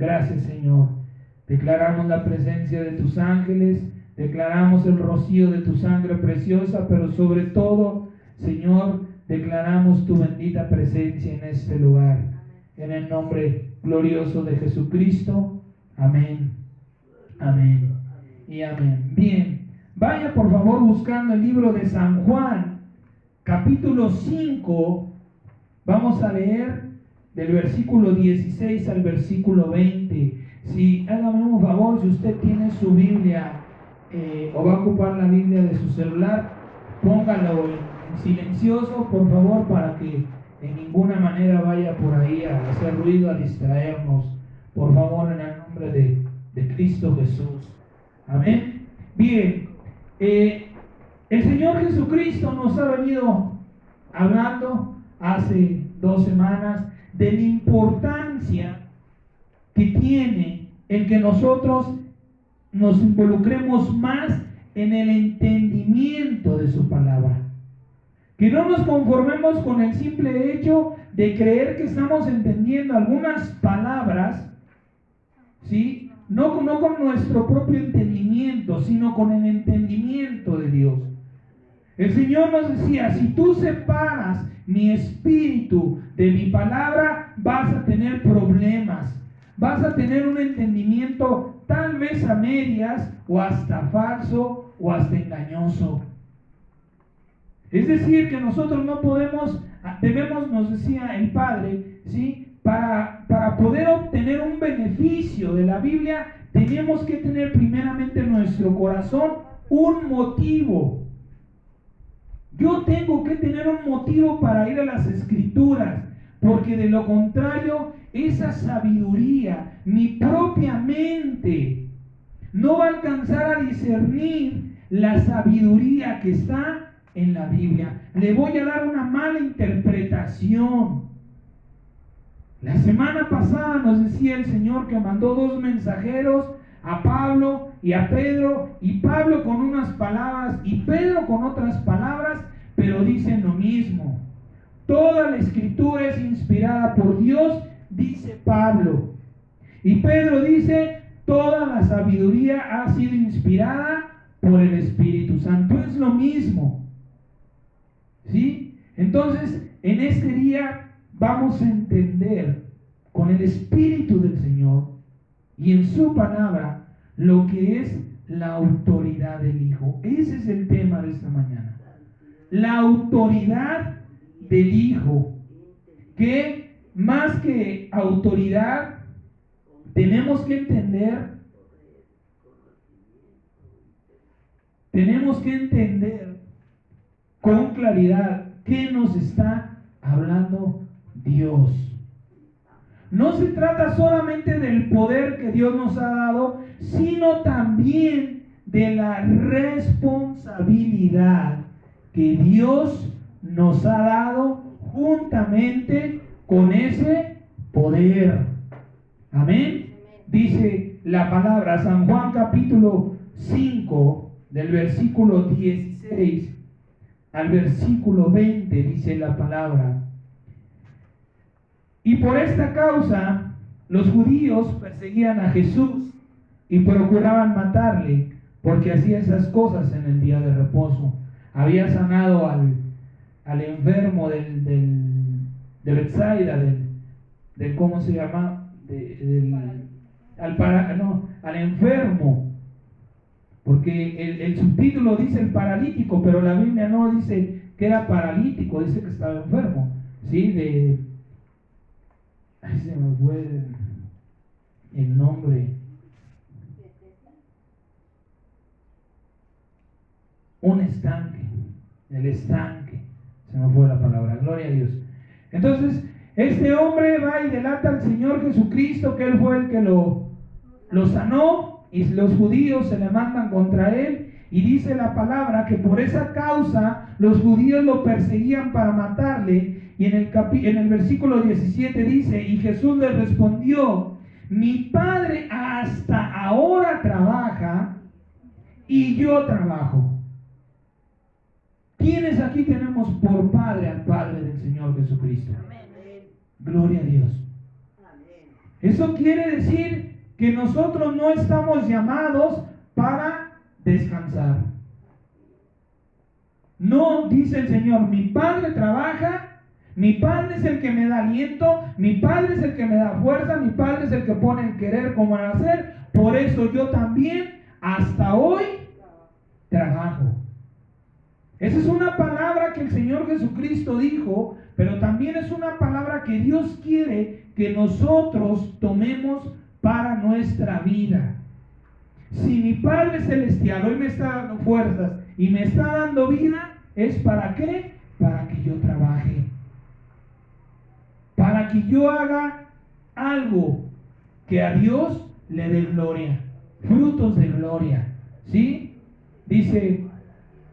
Gracias, Señor. Declaramos la presencia de tus ángeles, declaramos el rocío de tu sangre preciosa, pero sobre todo, Señor, declaramos tu bendita presencia en este lugar. En el nombre glorioso de Jesucristo. Amén. Amén. Y amén. Bien, vaya por favor buscando el libro de San Juan, capítulo 5. Vamos a leer del versículo 16 al versículo 20. Si hágame un favor, si usted tiene su Biblia o va a ocupar la Biblia de su celular, póngalo en silencioso, por favor, para que de ninguna manera vaya por ahí a hacer ruido, a distraernos. Por favor, en el nombre de Cristo Jesús. Amén. Bien, el Señor Jesucristo nos ha venido hablando hace 2 semanas de la importancia que tiene el que nosotros nos involucremos más en el entendimiento de su palabra. Que no nos conformemos con el simple hecho de creer que estamos entendiendo algunas palabras, ¿sí? No con nuestro propio entendimiento, sino con el entendimiento de Dios. El Señor nos decía, si tú separas mi espíritu de mi palabra, vas a tener problemas. Vas a tener un entendimiento tal vez a medias, o hasta falso, o hasta engañoso. Es decir, que nosotros no debemos, nos decía el Padre, ¿sí? Para poder obtener un beneficio de la Biblia, tenemos que tener primeramente en nuestro corazón un motivo. Yo tengo que tener un motivo para ir a las Escrituras, porque de lo contrario, esa sabiduría, mi propia mente, no va a alcanzar a discernir la sabiduría que está en la Biblia. Le voy a dar una mala interpretación. La semana pasada nos decía el Señor que mandó 2 mensajeros, a Pablo y a Pedro, y Pablo con unas palabras y Pedro con otras palabras, pero dicen lo mismo. Toda la Escritura es inspirada por Dios, dice Pablo. Y Pedro dice, toda la sabiduría ha sido inspirada por el Espíritu Santo. Es lo mismo, ¿sí? Entonces, en este día vamos a entender con el Espíritu del Señor y en su palabra lo que es la autoridad del Hijo. Ese es el tema de esta mañana. La autoridad del Hijo, que más que autoridad tenemos que entender con claridad qué nos está hablando Dios. No se trata solamente del poder que Dios nos ha dado, sino también de la responsabilidad que Dios nos ha dado juntamente con ese poder. Amén. Dice la palabra, San Juan capítulo 5, del versículo 16 al versículo 20, dice la palabra. Y por esta causa los judíos perseguían a Jesús y procuraban matarle, porque hacía esas cosas en el día de reposo. Había sanado al enfermo de Betsaida, del ¿cómo se llama? Al enfermo. Porque el subtítulo dice el paralítico, pero la Biblia no dice que era paralítico, dice que estaba enfermo. ¿Sí? Ay, se me fue el nombre. Un estanque. El estanque. Se me fue la palabra. Gloria a Dios. Entonces, este hombre va y delata al Señor Jesucristo, que Él fue el que lo sanó, y los judíos se le mandan contra Él. Y dice la palabra que por esa causa los judíos lo perseguían para matarle. Y en el versículo 17 dice, y Jesús le respondió, mi Padre hasta ahora trabaja y yo trabajo. ¿Quiénes aquí tenemos por Padre al Padre del Señor Jesucristo? Amén. Gloria a Dios. Amén. Eso quiere decir que nosotros no estamos llamados para descansar. No, dice el Señor, mi Padre trabaja, mi Padre es el que me da aliento, mi Padre es el que me da fuerza, mi Padre es el que pone el querer como el hacer. Por eso yo también hasta hoy trabajo. Esa es una palabra que el Señor Jesucristo dijo, pero también es una palabra que Dios quiere que nosotros tomemos para nuestra vida. Si mi Padre Celestial hoy me está dando fuerzas y me está dando vida, ¿es para qué? Para que yo trabaje. Para que yo haga algo que a Dios le dé gloria. Frutos de gloria. ¿Sí? Dice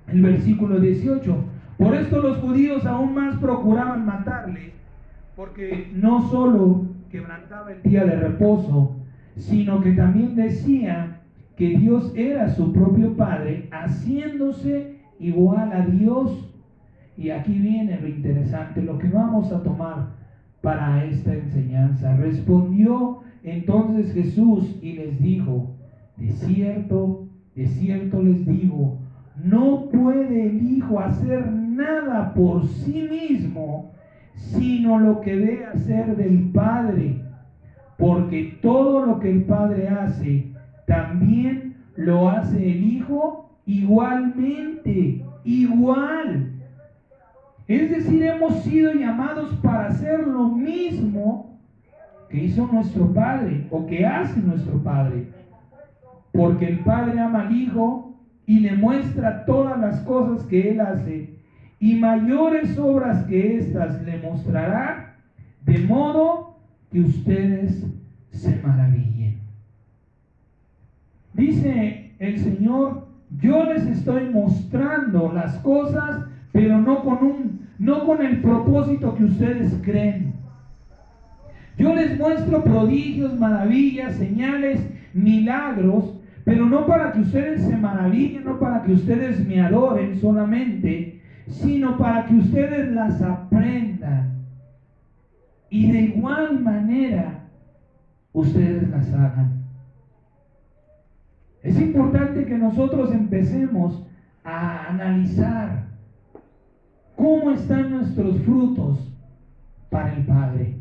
el versículo 18. Por esto los judíos aún más procuraban matarle, porque no solo quebrantaba el día de reposo, sino que también decía que Dios era su propio Padre, haciéndose igual a Dios. Y aquí viene lo interesante, lo que vamos a tomar para esta enseñanza. Respondió entonces Jesús y les dijo: de cierto les digo, no puede el Hijo hacer nada por sí mismo, sino lo que ve hacer del Padre, porque todo lo que el Padre hace, también lo hace el Hijo igualmente, igual. Es decir, hemos sido llamados para hacer lo mismo que hizo nuestro Padre, o que hace nuestro Padre, porque el Padre ama al Hijo y le muestra todas las cosas que Él hace, y mayores obras que éstas le mostrará, de modo que ustedes se maravillen. Dice el Señor: yo les estoy mostrando las cosas, pero no con el propósito que ustedes creen. Yo les muestro prodigios, maravillas, señales, milagros, pero no para que ustedes se maravillen, no para que ustedes me adoren solamente, sino para que ustedes las aprendan. Y de igual manera, ustedes las hagan. Es importante que nosotros empecemos a analizar cómo están nuestros frutos para el Padre.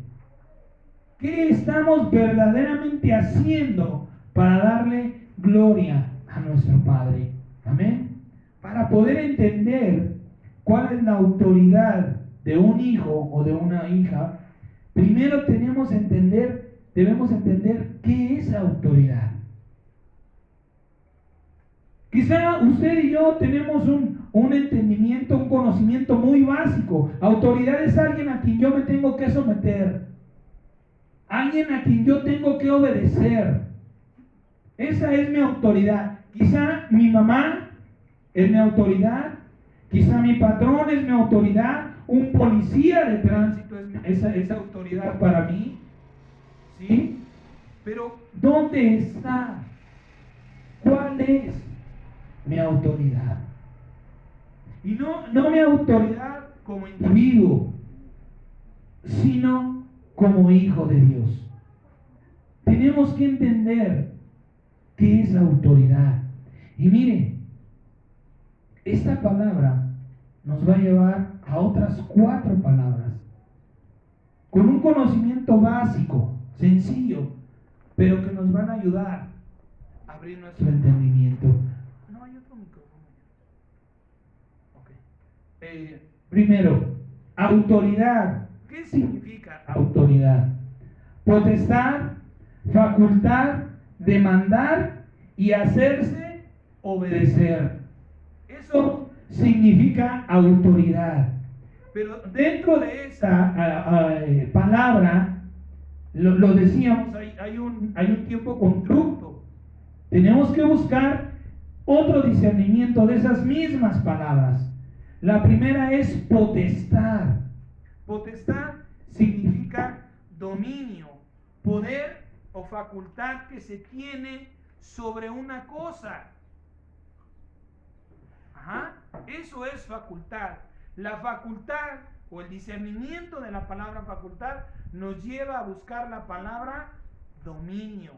¿Qué estamos verdaderamente haciendo para darle gloria a nuestro Padre? Amén. Para poder entender cuál es la autoridad de un hijo o de una hija, primero debemos entender qué es autoridad. Quizá usted y yo tenemos un entendimiento, un conocimiento muy básico. Autoridad es alguien a quien yo me tengo que someter, alguien a quien yo tengo que obedecer. Esa es mi autoridad. Quizá mi mamá es mi autoridad, quizá mi patrón es mi autoridad, un policía de tránsito es esa autoridad para mí. ¿Sí? Pero ¿dónde está? ¿Cuál es mi autoridad? Y no mi autoridad como individuo, sino como hijo de Dios. Tenemos que entender qué es la autoridad. Y mire, esta palabra nos va a llevar a otras 4 palabras, con un conocimiento básico, sencillo, pero que nos van a ayudar a abrir nuestro entendimiento. No hay otro micrófono. Okay. Primero, autoridad. ¿Qué significa autoridad? Potestad, facultad de mandar y hacerse obedecer. Eso significa autoridad. Pero dentro de esa palabra, lo decíamos, hay un tiempo constructo. Tenemos que buscar otro discernimiento de esas mismas palabras. La primera es potestad. Potestad significa dominio, poder o facultad que se tiene sobre una cosa. Eso es facultad. La facultad o el discernimiento de la palabra facultad nos lleva a buscar la palabra dominio.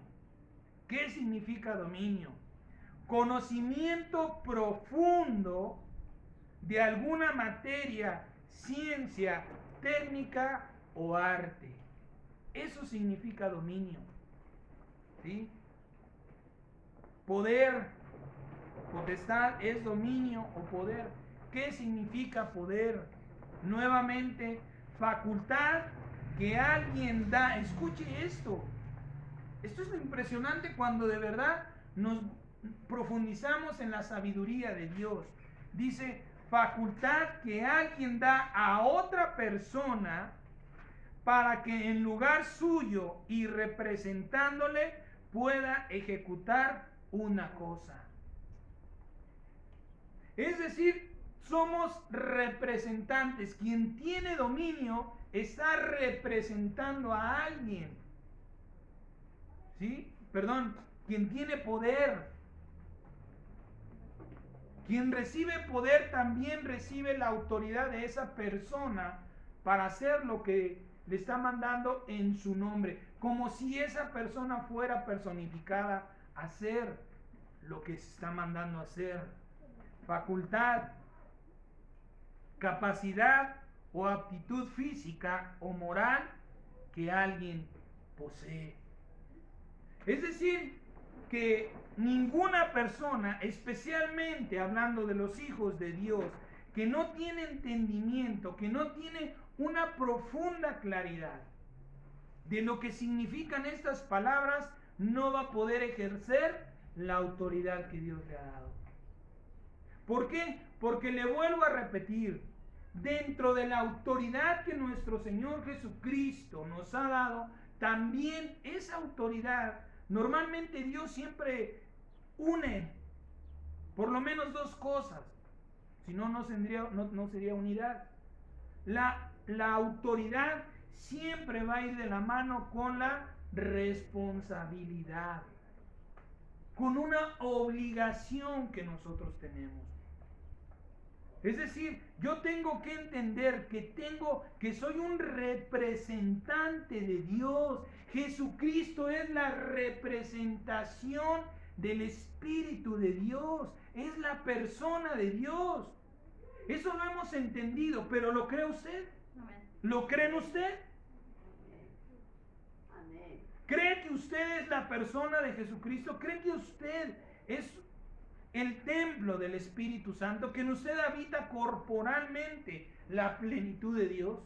¿Qué significa dominio? Conocimiento profundo de alguna materia, ciencia, técnica o arte. Eso significa dominio. ¿Sí? Poder, potestad es dominio o poder. ¿Qué significa poder? Nuevamente, facultad que alguien da. Escuche esto. Esto es lo impresionante cuando de verdad nos profundizamos en la sabiduría de Dios. Dice, facultad que alguien da a otra persona para que en lugar suyo y representándole pueda ejecutar una cosa. Es decir, somos representantes. Quien tiene dominio está representando a alguien. ¿Sí? Perdón, quien tiene poder. Quien recibe poder también recibe la autoridad de esa persona para hacer lo que le está mandando en su nombre, como si esa persona fuera personificada a hacer lo que se está mandando a hacer. Facultad, capacidad o aptitud física o moral que alguien posee. Es decir, que ninguna persona, especialmente hablando de los hijos de Dios, que no tiene entendimiento, que no tiene una profunda claridad de lo que significan estas palabras, no va a poder ejercer la autoridad que Dios le ha dado. ¿Por qué? Porque le vuelvo a repetir, dentro de la autoridad que nuestro Señor Jesucristo nos ha dado, también esa autoridad, normalmente Dios siempre une por lo menos dos cosas, si no, no sería unidad. La autoridad siempre va a ir de la mano con la responsabilidad, con una obligación que nosotros tenemos. Es decir, yo tengo que entender que soy un representante de Dios. Jesucristo es la representación del Espíritu de Dios. Es la persona de Dios. Eso lo hemos entendido, pero ¿lo cree usted? ¿Lo creen usted? Amén. ¿Cree que usted es la persona de Jesucristo? ¿Cree que usted es el templo del Espíritu Santo, que en usted habita corporalmente la plenitud de Dios?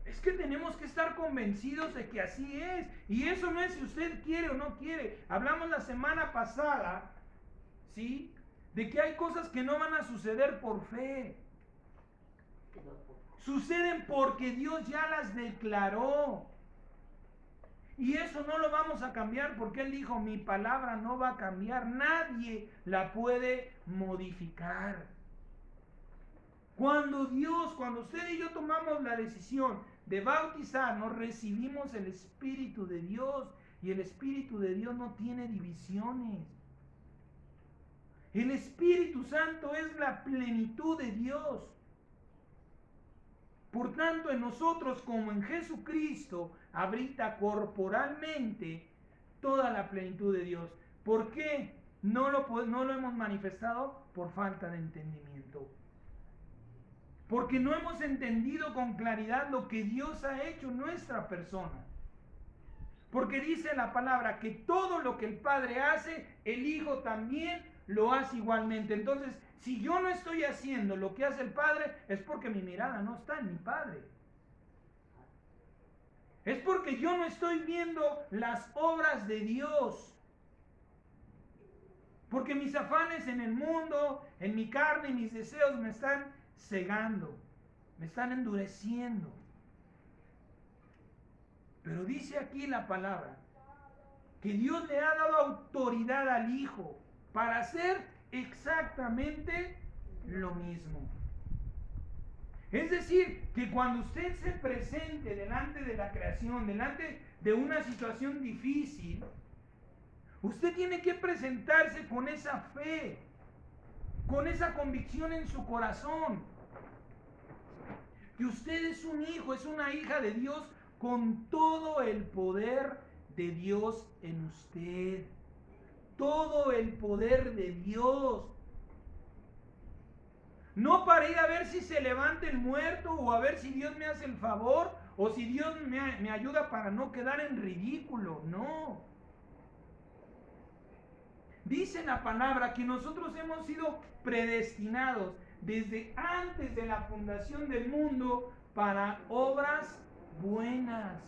Es que tenemos que estar convencidos de que así es. Y eso no es si usted quiere o no quiere. Hablamos la semana pasada, ¿sí?, de que hay cosas que no van a suceder por fe. Suceden porque Dios ya las declaró. Y eso no lo vamos a cambiar porque Él dijo, mi palabra no va a cambiar, nadie la puede modificar. Cuando usted y yo tomamos la decisión de bautizarnos, recibimos el Espíritu de Dios, y el Espíritu de Dios no tiene divisiones. El Espíritu Santo es la plenitud de Dios. Por tanto, en nosotros como en Jesucristo habita corporalmente toda la plenitud de Dios. ¿Por qué no lo hemos manifestado? Por falta de entendimiento. Porque no hemos entendido con claridad lo que Dios ha hecho en nuestra persona. Porque dice la palabra que todo lo que el Padre hace, el Hijo también lo hace igualmente. Entonces, si yo no estoy haciendo lo que hace el Padre, es porque mi mirada no está en mi Padre. Es porque yo no estoy viendo las obras de Dios. Porque mis afanes en el mundo, en mi carne y mis deseos me están cegando, me están endureciendo. Pero dice aquí la palabra que Dios le ha dado autoridad al Hijo para hacer exactamente lo mismo. Es decir, que cuando usted se presente delante de la creación, delante de una situación difícil, usted tiene que presentarse con esa fe, con esa convicción en su corazón, que usted es un hijo, es una hija de Dios con todo el poder de Dios en usted. Todo el poder de Dios. No para ir a ver si se levanta el muerto o a ver si Dios me hace el favor o si Dios me ayuda para no quedar en ridículo. No. Dice la palabra que nosotros hemos sido predestinados desde antes de la fundación del mundo para obras buenas.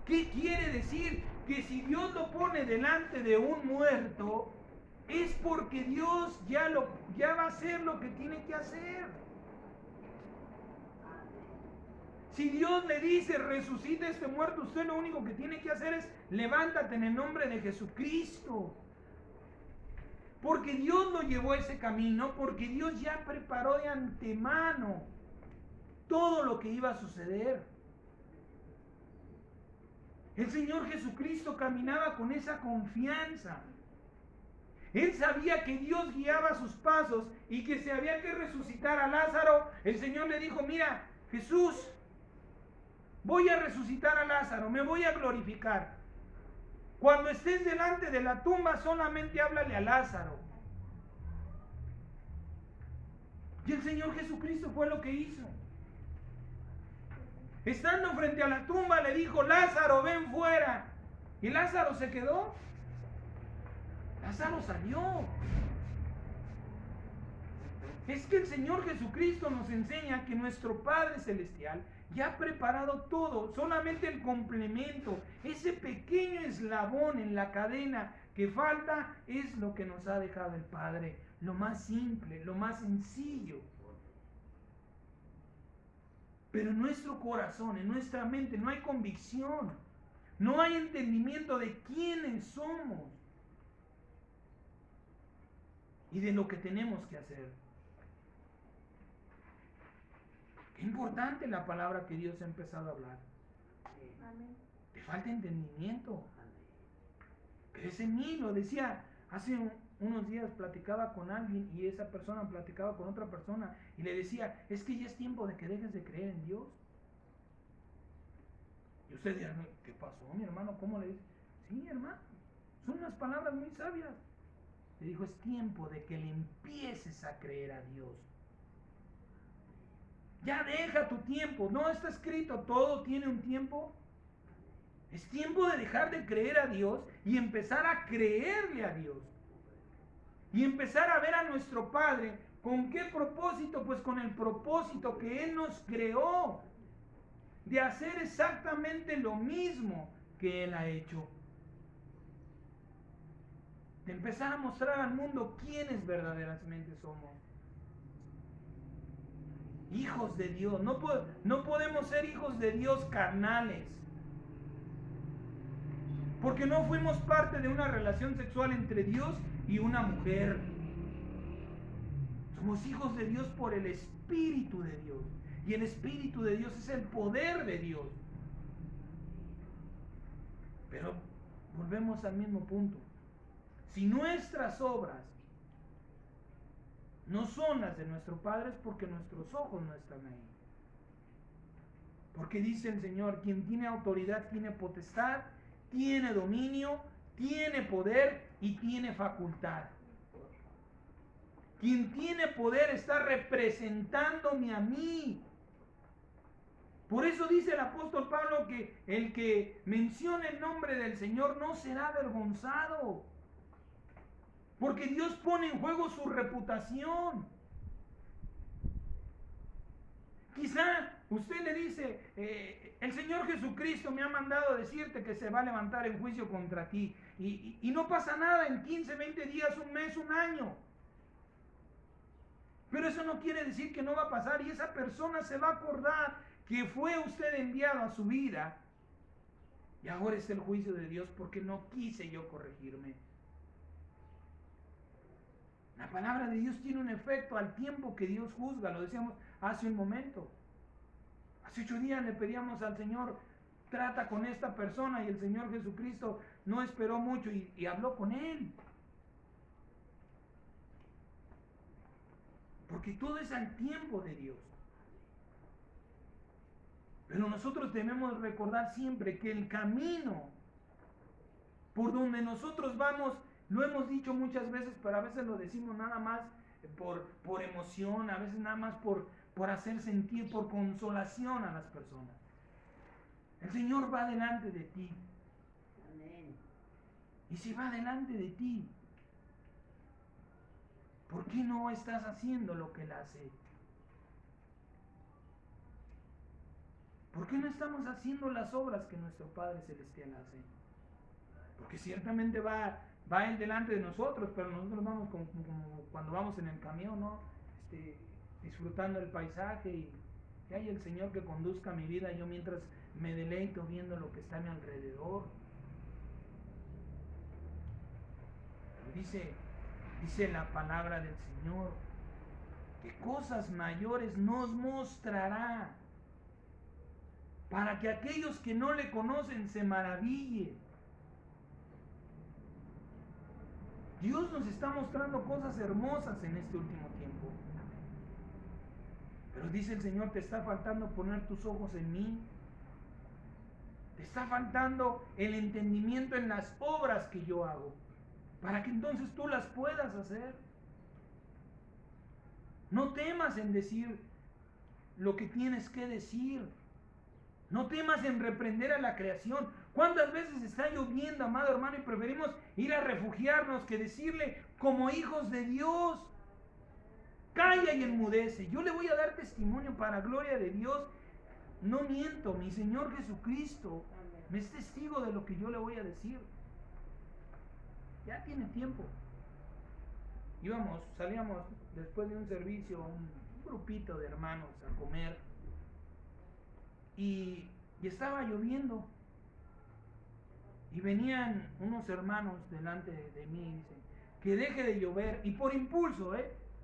¿Qué quiere decir? Que si Dios lo pone delante de un muerto, es porque Dios ya va a hacer lo que tiene que hacer. Si Dios le dice, resucita a este muerto, usted lo único que tiene que hacer es levántate en el nombre de Jesucristo. Porque Dios lo llevó a ese camino, porque Dios ya preparó de antemano todo lo que iba a suceder. El Señor Jesucristo caminaba con esa confianza. Él sabía que Dios guiaba sus pasos y que si había que resucitar a Lázaro, el Señor le dijo, mira, Jesús, voy a resucitar a Lázaro, me voy a glorificar. Cuando estés delante de la tumba, solamente háblale a Lázaro. Y el Señor Jesucristo fue lo que hizo. Estando frente a la tumba, le dijo, Lázaro, ven fuera. Y Lázaro se quedó. Lázaro salió. Es que el Señor Jesucristo nos enseña que nuestro Padre Celestial ya ha preparado todo, solamente el complemento, ese pequeño eslabón en la cadena que falta es lo que nos ha dejado el Padre, lo más simple, lo más sencillo. Pero en nuestro corazón, en nuestra mente no hay convicción, no hay entendimiento de quiénes somos y de lo que tenemos que hacer. Qué importante la palabra que Dios ha empezado a hablar. Amén. Te falta entendimiento. Crece en mí, lo decía hace unos días, platicaba con alguien y esa persona platicaba con otra persona y le decía, es que ya es tiempo de que dejes de creer en Dios. Y usted dirá, ¿qué pasó, mi hermano? ¿Cómo le dice? Sí, hermano, son unas palabras muy sabias. Le dijo, es tiempo de que le empieces a creer a Dios. Ya deja tu tiempo, no está escrito, todo tiene un tiempo. Es tiempo de dejar de creer a Dios y empezar a creerle a Dios. Y empezar a ver a nuestro Padre. ¿Con qué propósito? Pues con el propósito que Él nos creó. De hacer exactamente lo mismo que Él ha hecho. De empezar a mostrar al mundo quiénes verdaderamente somos. Hijos de Dios. No podemos ser hijos de Dios carnales. Porque no fuimos parte de una relación sexual entre Dios y una mujer. Somos hijos de Dios por el Espíritu de Dios. Y el Espíritu de Dios es el poder de Dios. Pero volvemos al mismo punto. Si nuestras obras no son las de nuestro Padre, es porque nuestros ojos no están ahí. Porque dice el Señor, quien tiene autoridad tiene potestad, tiene dominio, tiene poder y tiene facultad. Quien tiene poder está representándome a mí. Por eso dice el apóstol Pablo que el que mencione el nombre del Señor no será avergonzado. Porque Dios pone en juego su reputación. Quizá usted le dice, el Señor Jesucristo me ha mandado decirte que se va a levantar en juicio contra ti. Y no pasa nada en 15, 20 días, un mes, un año. Pero eso no quiere decir que no va a pasar y esa persona se va a acordar que fue usted enviado a su vida. Y ahora es el juicio de Dios porque no quise yo corregirme. La palabra de Dios tiene un efecto al tiempo que Dios juzga, lo decíamos hace un momento. Hace 8 días le pedíamos al Señor, trata con esta persona y el Señor Jesucristo no esperó mucho y habló con él. Porque todo es al tiempo de Dios. Pero nosotros debemos recordar siempre que el camino por donde nosotros vamos, lo hemos dicho muchas veces, pero a veces lo decimos nada más por emoción, a veces nada más por hacer sentir, por consolación a las personas. El Señor va delante de ti. Amén. Y si va delante de ti, ¿por qué no estás haciendo lo que Él hace? ¿Por qué no estamos haciendo las obras que nuestro Padre Celestial hace? Porque ciertamente va Él delante de nosotros, pero nosotros vamos como cuando vamos en el camión, ¿no? Disfrutando el paisaje y hay el Señor que conduzca mi vida, yo mientras me deleito viendo lo que está a mi alrededor. Dice la palabra del Señor, que cosas mayores nos mostrará, para que aquellos que no le conocen se maravillen. Dios nos está mostrando cosas hermosas en este último tiempo. Pero dice el Señor, te está faltando poner tus ojos en mí. Te está faltando el entendimiento en las obras que yo hago, para que entonces tú las puedas hacer. No temas en decir lo que tienes que decir. No temas en reprender a la creación. ¿Cuántas veces está lloviendo, amado hermano, y preferimos ir a refugiarnos que decirle como hijos de Dios? Calla y enmudece. Yo le voy a dar testimonio para gloria de Dios. No miento, mi Señor Jesucristo me es testigo de lo que yo le voy a decir. Ya tiene tiempo. Salíamos después de un servicio, un grupito de hermanos a comer. Y estaba lloviendo. Y venían unos hermanos delante de mí y dicen, que deje de llover. Y por impulso,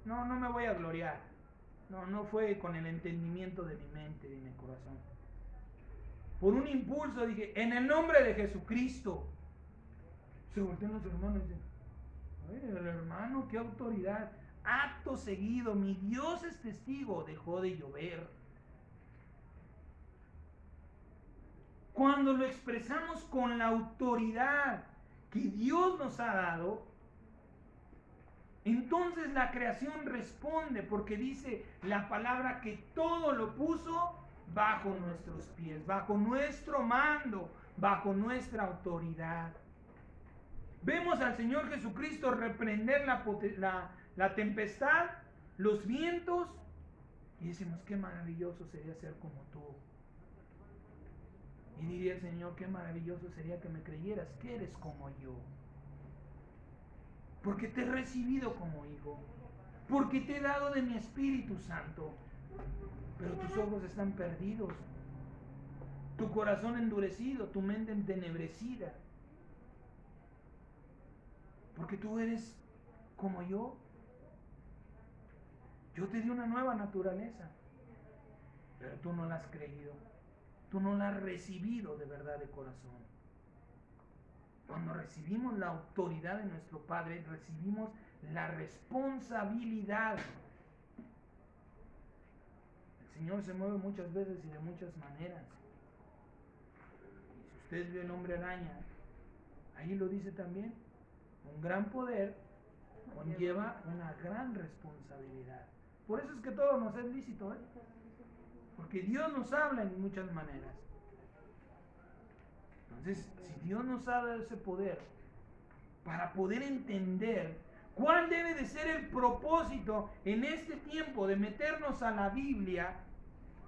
no me voy a gloriar. No fue con el entendimiento de mi mente, de mi corazón. Por un impulso dije, en el nombre de Jesucristo. Se voltean los hermanos y dicen, el hermano, qué autoridad. Acto seguido, mi Dios es testigo, dejó de llover. Cuando lo expresamos con la autoridad que Dios nos ha dado, entonces la creación responde, porque dice la palabra que todo lo puso bajo nuestros pies, bajo nuestro mando, bajo nuestra autoridad. Vemos al Señor Jesucristo reprender la tempestad, los vientos, y decimos, qué maravilloso sería ser como tú. Y diría el Señor, qué maravilloso sería que me creyeras que eres como yo. Porque te he recibido como hijo. Porque te he dado de mi Espíritu Santo. Pero tus ojos están perdidos. Tu corazón endurecido, tu mente entenebrecida. Porque tú eres como yo. Yo te di una nueva naturaleza. Pero tú no la has creído. Tú no la has recibido de verdad de corazón. Cuando recibimos la autoridad de nuestro Padre, recibimos la responsabilidad. El Señor se mueve muchas veces y de muchas maneras. Y si usted vio el hombre araña, ahí lo dice también, un gran poder conlleva una gran responsabilidad. Por eso es que todo nos es lícito, porque Dios nos habla en muchas maneras. Entonces, si Dios nos ha dado ese poder para poder entender cuál debe de ser el propósito en este tiempo de meternos a la Biblia,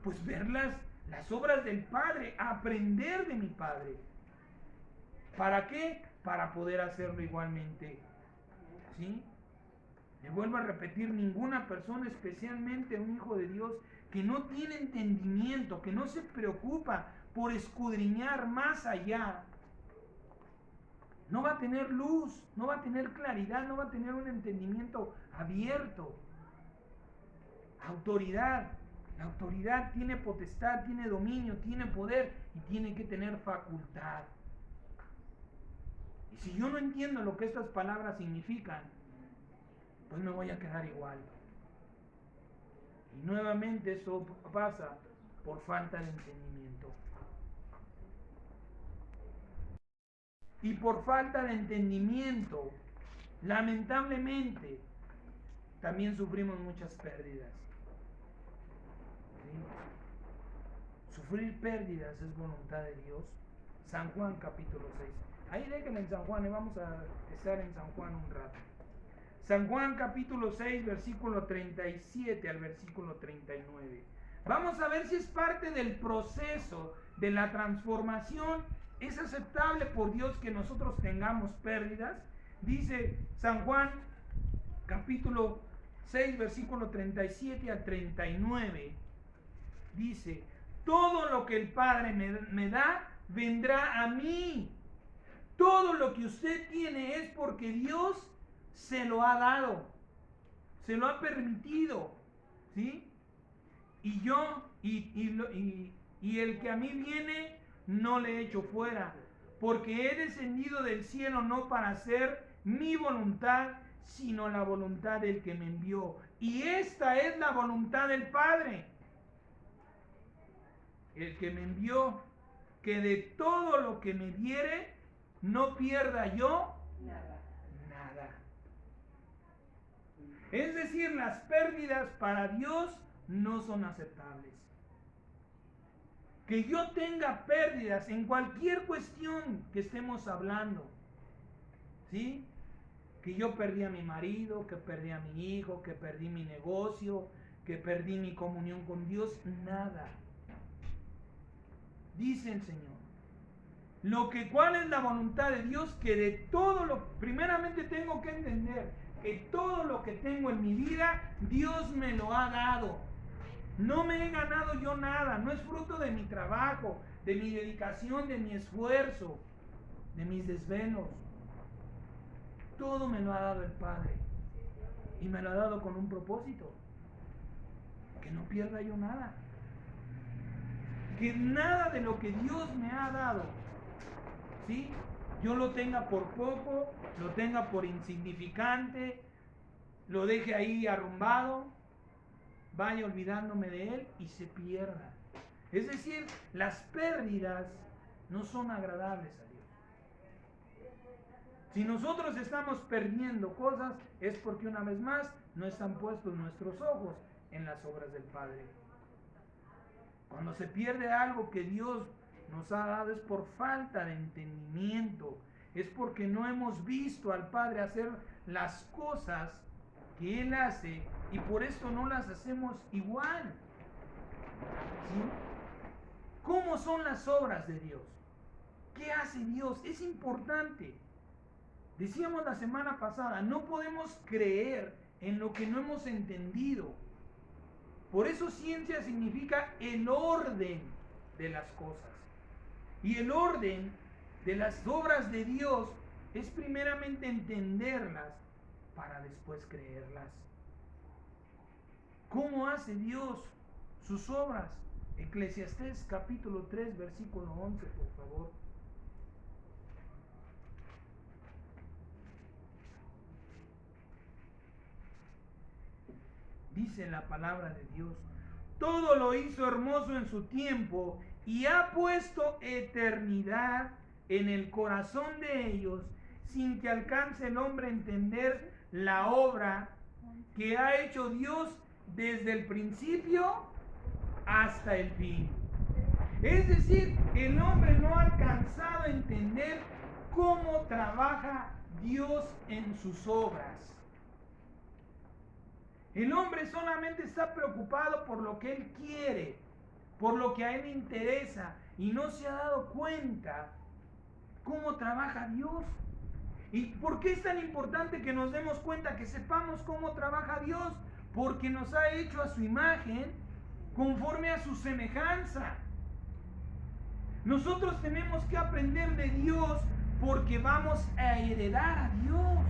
pues ver las obras del Padre, aprender de mi Padre. ¿Para qué? Para poder hacerlo igualmente. ¿Sí? Le vuelvo a repetir, ninguna persona, especialmente un hijo de Dios, que no tiene entendimiento, que no se preocupa por escudriñar más allá, no va a tener luz, no va a tener claridad, no va a tener un entendimiento abierto. Autoridad. La autoridad tiene potestad, tiene dominio, tiene poder y tiene que tener facultad. Y si yo no entiendo lo que estas palabras significan, pues me voy a quedar igual. Y nuevamente eso pasa por falta de entendimiento. Y por falta de entendimiento, lamentablemente, también sufrimos muchas pérdidas. ¿Sí? Sufrir pérdidas es voluntad de Dios. San Juan capítulo 6. Ahí déjenme en San Juan, y vamos a estar en San Juan un rato. San Juan capítulo 6, versículo 37 al versículo 39. Vamos a ver si es parte del proceso de la transformación. ¿Es aceptable por Dios que nosotros tengamos pérdidas? Dice San Juan capítulo 6, versículo 37 al 39. Dice: todo lo que el Padre me da, vendrá a mí. Todo lo que usted tiene es porque Dios se lo ha dado, se lo ha permitido, ¿sí? Y yo, y el que a mí viene, no le echo fuera, porque he descendido del cielo no para hacer mi voluntad, sino la voluntad del que me envió. Y esta es la voluntad del Padre, el que me envió, que de todo lo que me diere, no pierda yo nada. Es decir, las pérdidas para Dios no son aceptables. Que yo tenga pérdidas en cualquier cuestión que estemos hablando, ¿sí? Que yo perdí a mi marido, que perdí a mi hijo, que perdí mi negocio, que perdí mi comunión con Dios, nada. Dice el Señor: ¿cuál es la voluntad de Dios? Que de todo primeramente tengo que entender que todo lo que tengo en mi vida, Dios me lo ha dado. No me he ganado yo nada, no es fruto de mi trabajo, de mi dedicación, de mi esfuerzo, de mis desvelos. Todo me lo ha dado el Padre. Y me lo ha dado con un propósito: que no pierda yo nada. Que nada de lo que Dios me ha dado, ¿sí?, yo lo tenga por poco, lo tenga por insignificante, lo deje ahí arrumbado, vaya olvidándome de él y se pierda. Es decir, las pérdidas no son agradables a Dios. Si nosotros estamos perdiendo cosas, es porque una vez más no están puestos nuestros ojos en las obras del Padre. Cuando se pierde algo que Dios nos ha dado, es por falta de entendimiento, es porque no hemos visto al Padre hacer las cosas que Él hace, y por esto no las hacemos igual. ¿Sí? ¿Cómo son las obras de Dios? ¿Qué hace Dios? Es importante. Decíamos la semana pasada, no podemos creer en lo que no hemos entendido. Por eso ciencia significa el orden de las cosas. Y el orden de las obras de Dios es primeramente entenderlas para después creerlas. ¿Cómo hace Dios sus obras? Eclesiastés capítulo 3, versículo 11, por favor. Dice la palabra de Dios: todo lo hizo hermoso en su tiempo, y ha puesto eternidad en el corazón de ellos, sin que alcance el hombre a entender la obra que ha hecho Dios desde el principio hasta el fin. Es decir, el hombre no ha alcanzado a entender cómo trabaja Dios en sus obras. El hombre solamente está preocupado por lo que él quiere, por lo que a él le interesa, y no se ha dado cuenta cómo trabaja Dios. ¿Y por qué es tan importante que nos demos cuenta, que sepamos cómo trabaja Dios? Porque nos ha hecho a su imagen, conforme a su semejanza. Nosotros tenemos que aprender de Dios, porque vamos a heredar a Dios.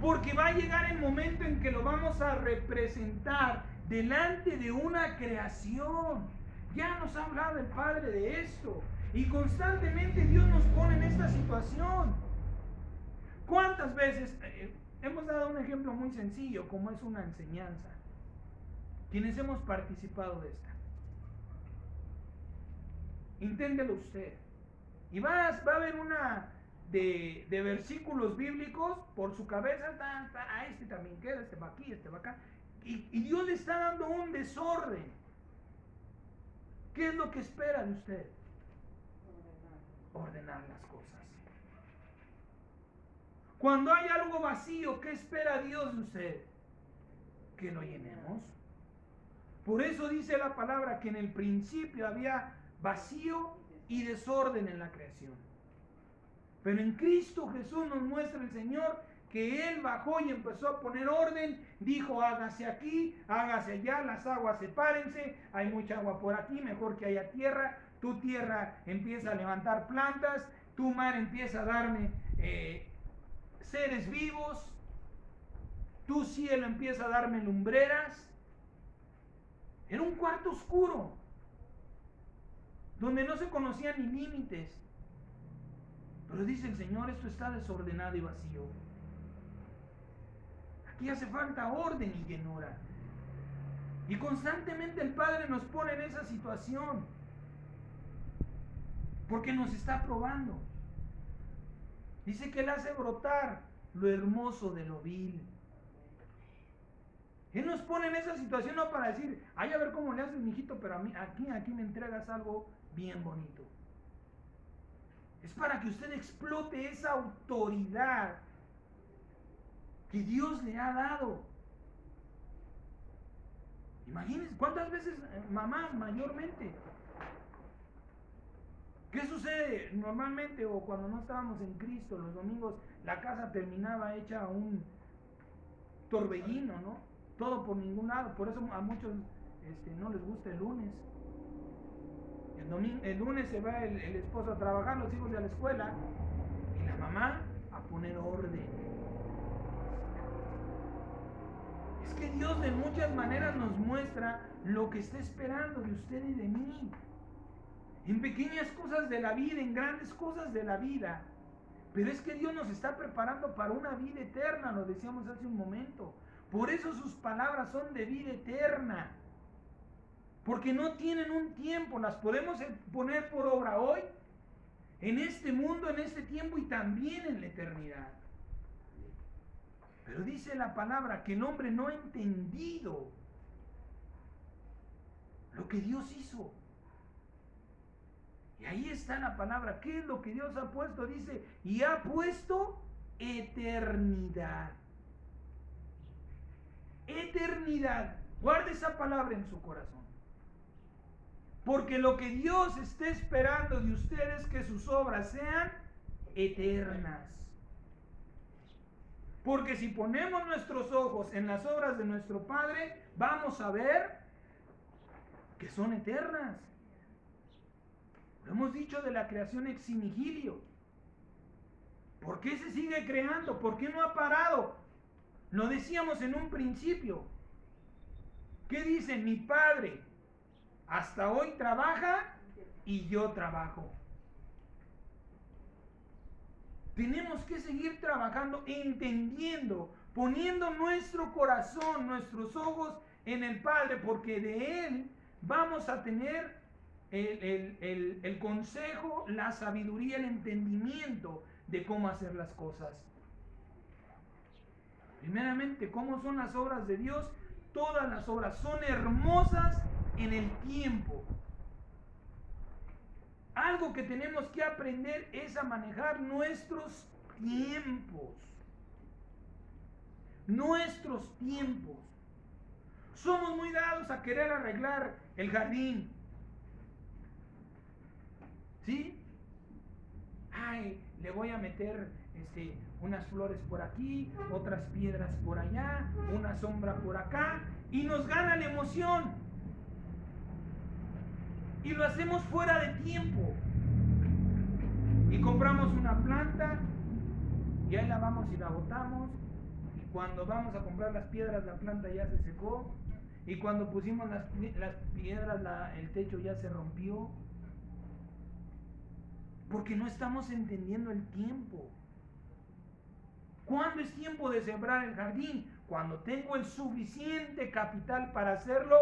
Porque va a llegar el momento en que lo vamos a representar delante de una creación. Ya nos ha hablado el Padre de esto. Y constantemente Dios nos pone en esta situación. ¿Cuántas veces hemos dado un ejemplo muy sencillo, como es una enseñanza? Quienes hemos participado de esta. Inténtelo usted. Y va a haber una de versículos bíblicos por su cabeza. Este también queda, este va aquí, este va acá. Y Dios le está dando un desorden. ¿Qué es lo que espera de usted? Ordenar las cosas. Cuando hay algo vacío, ¿qué espera Dios de usted? Que lo llenemos. Por eso dice la palabra que en el principio había vacío y desorden en la creación. Pero en Cristo Jesús nos muestra el Señor que Él bajó y empezó a poner orden. Dijo, hágase aquí, hágase allá, las aguas sepárense, hay mucha agua por aquí, mejor que haya tierra. Tu tierra empieza a levantar plantas, tu mar empieza a darme seres vivos, tu cielo empieza a darme lumbreras. Era un cuarto oscuro, donde no se conocían ni límites. Pero dice el Señor, esto está desordenado y vacío. Aquí hace falta orden y llenura. Y constantemente el Padre nos pone en esa situación, porque nos está probando. Dice que Él hace brotar lo hermoso de lo vil. Él nos pone en esa situación no para decir, ay, a ver cómo le haces, mijito, pero a mí, aquí me entregas algo bien bonito. Es para que usted explote esa autoridad que Dios le ha dado. Imagínense, ¿cuántas veces, mamá, mayormente? ¿Qué sucede normalmente o cuando no estábamos en Cristo? Los domingos la casa terminaba hecha un torbellino, ¿no? Todo por ningún lado. Por eso a muchos no les gusta el lunes. El lunes se va el esposo a trabajar, los hijos a la escuela y la mamá a poner orden. Es que Dios de muchas maneras nos muestra lo que está esperando de usted y de mí. En pequeñas cosas de la vida, en grandes cosas de la vida. Pero es que Dios nos está preparando para una vida eterna, lo decíamos hace un momento. Por eso sus palabras son de vida eterna. Porque no tienen un tiempo, las podemos poner por obra hoy, en este mundo, en este tiempo y también en la eternidad. Pero dice la palabra que el hombre no ha entendido lo que Dios hizo. Y ahí está la palabra. ¿Qué es lo que Dios ha puesto? Dice, y ha puesto eternidad. Eternidad. Guarde esa palabra en su corazón. Porque lo que Dios está esperando de ustedes es que sus obras sean eternas. Porque si ponemos nuestros ojos en las obras de nuestro Padre, vamos a ver que son eternas. Lo hemos dicho de la creación ex nihilo. ¿Por qué se sigue creando? ¿Por qué no ha parado? Lo decíamos en un principio. ¿Qué dice? Mi Padre hasta hoy trabaja y yo trabajo. Tenemos que seguir trabajando, entendiendo, poniendo nuestro corazón, nuestros ojos en el Padre, porque de Él vamos a tener el consejo, la sabiduría, el entendimiento de cómo hacer las cosas. Primeramente, ¿cómo son las obras de Dios? Todas las obras son hermosas en el tiempo. Algo que tenemos que aprender es a manejar nuestros tiempos. Nuestros tiempos. Somos muy dados a querer arreglar el jardín. ¿Sí? Ay, le voy a meter unas flores por aquí, otras piedras por allá, una sombra por acá, y nos gana la emoción. Y lo hacemos fuera de tiempo. Y compramos una planta, y ahí la vamos y la botamos, y cuando vamos a comprar las piedras, la planta ya se secó, y cuando pusimos las piedras, el techo ya se rompió. Porque no estamos entendiendo el tiempo. ¿Cuándo es tiempo de sembrar el jardín? Cuando tengo el suficiente capital para hacerlo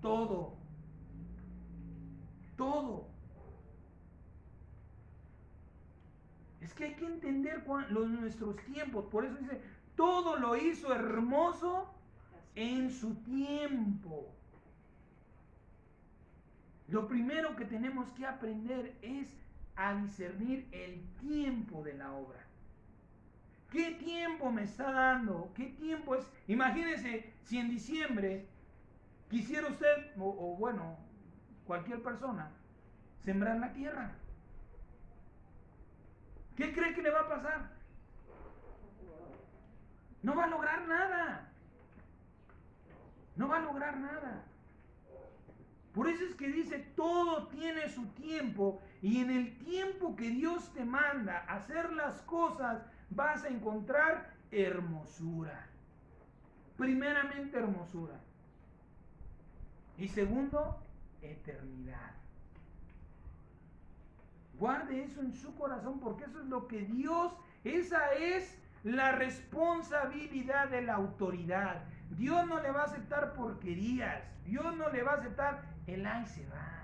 todo. Todo. Es que hay que entender nuestros tiempos. Por eso dice, todo lo hizo hermoso en su tiempo. Lo primero que tenemos que aprender es a discernir el tiempo de la obra. ¿Qué tiempo me está dando? ¿Qué tiempo es? Imagínese si en diciembre quisiera usted, o bueno, cualquier persona, sembrar la tierra. ¿Qué cree que le va a pasar? No va a lograr nada. No va a lograr nada. Por eso es que dice, todo tiene su tiempo, y en el tiempo que Dios te manda a hacer las cosas, vas a encontrar hermosura. Primeramente, hermosura. Y segundo, eternidad. Guarde eso en su corazón, porque eso es lo que Dios, esa es la responsabilidad de la autoridad. Dios no le va a aceptar porquerías. Dios no le va a aceptar el ay se va.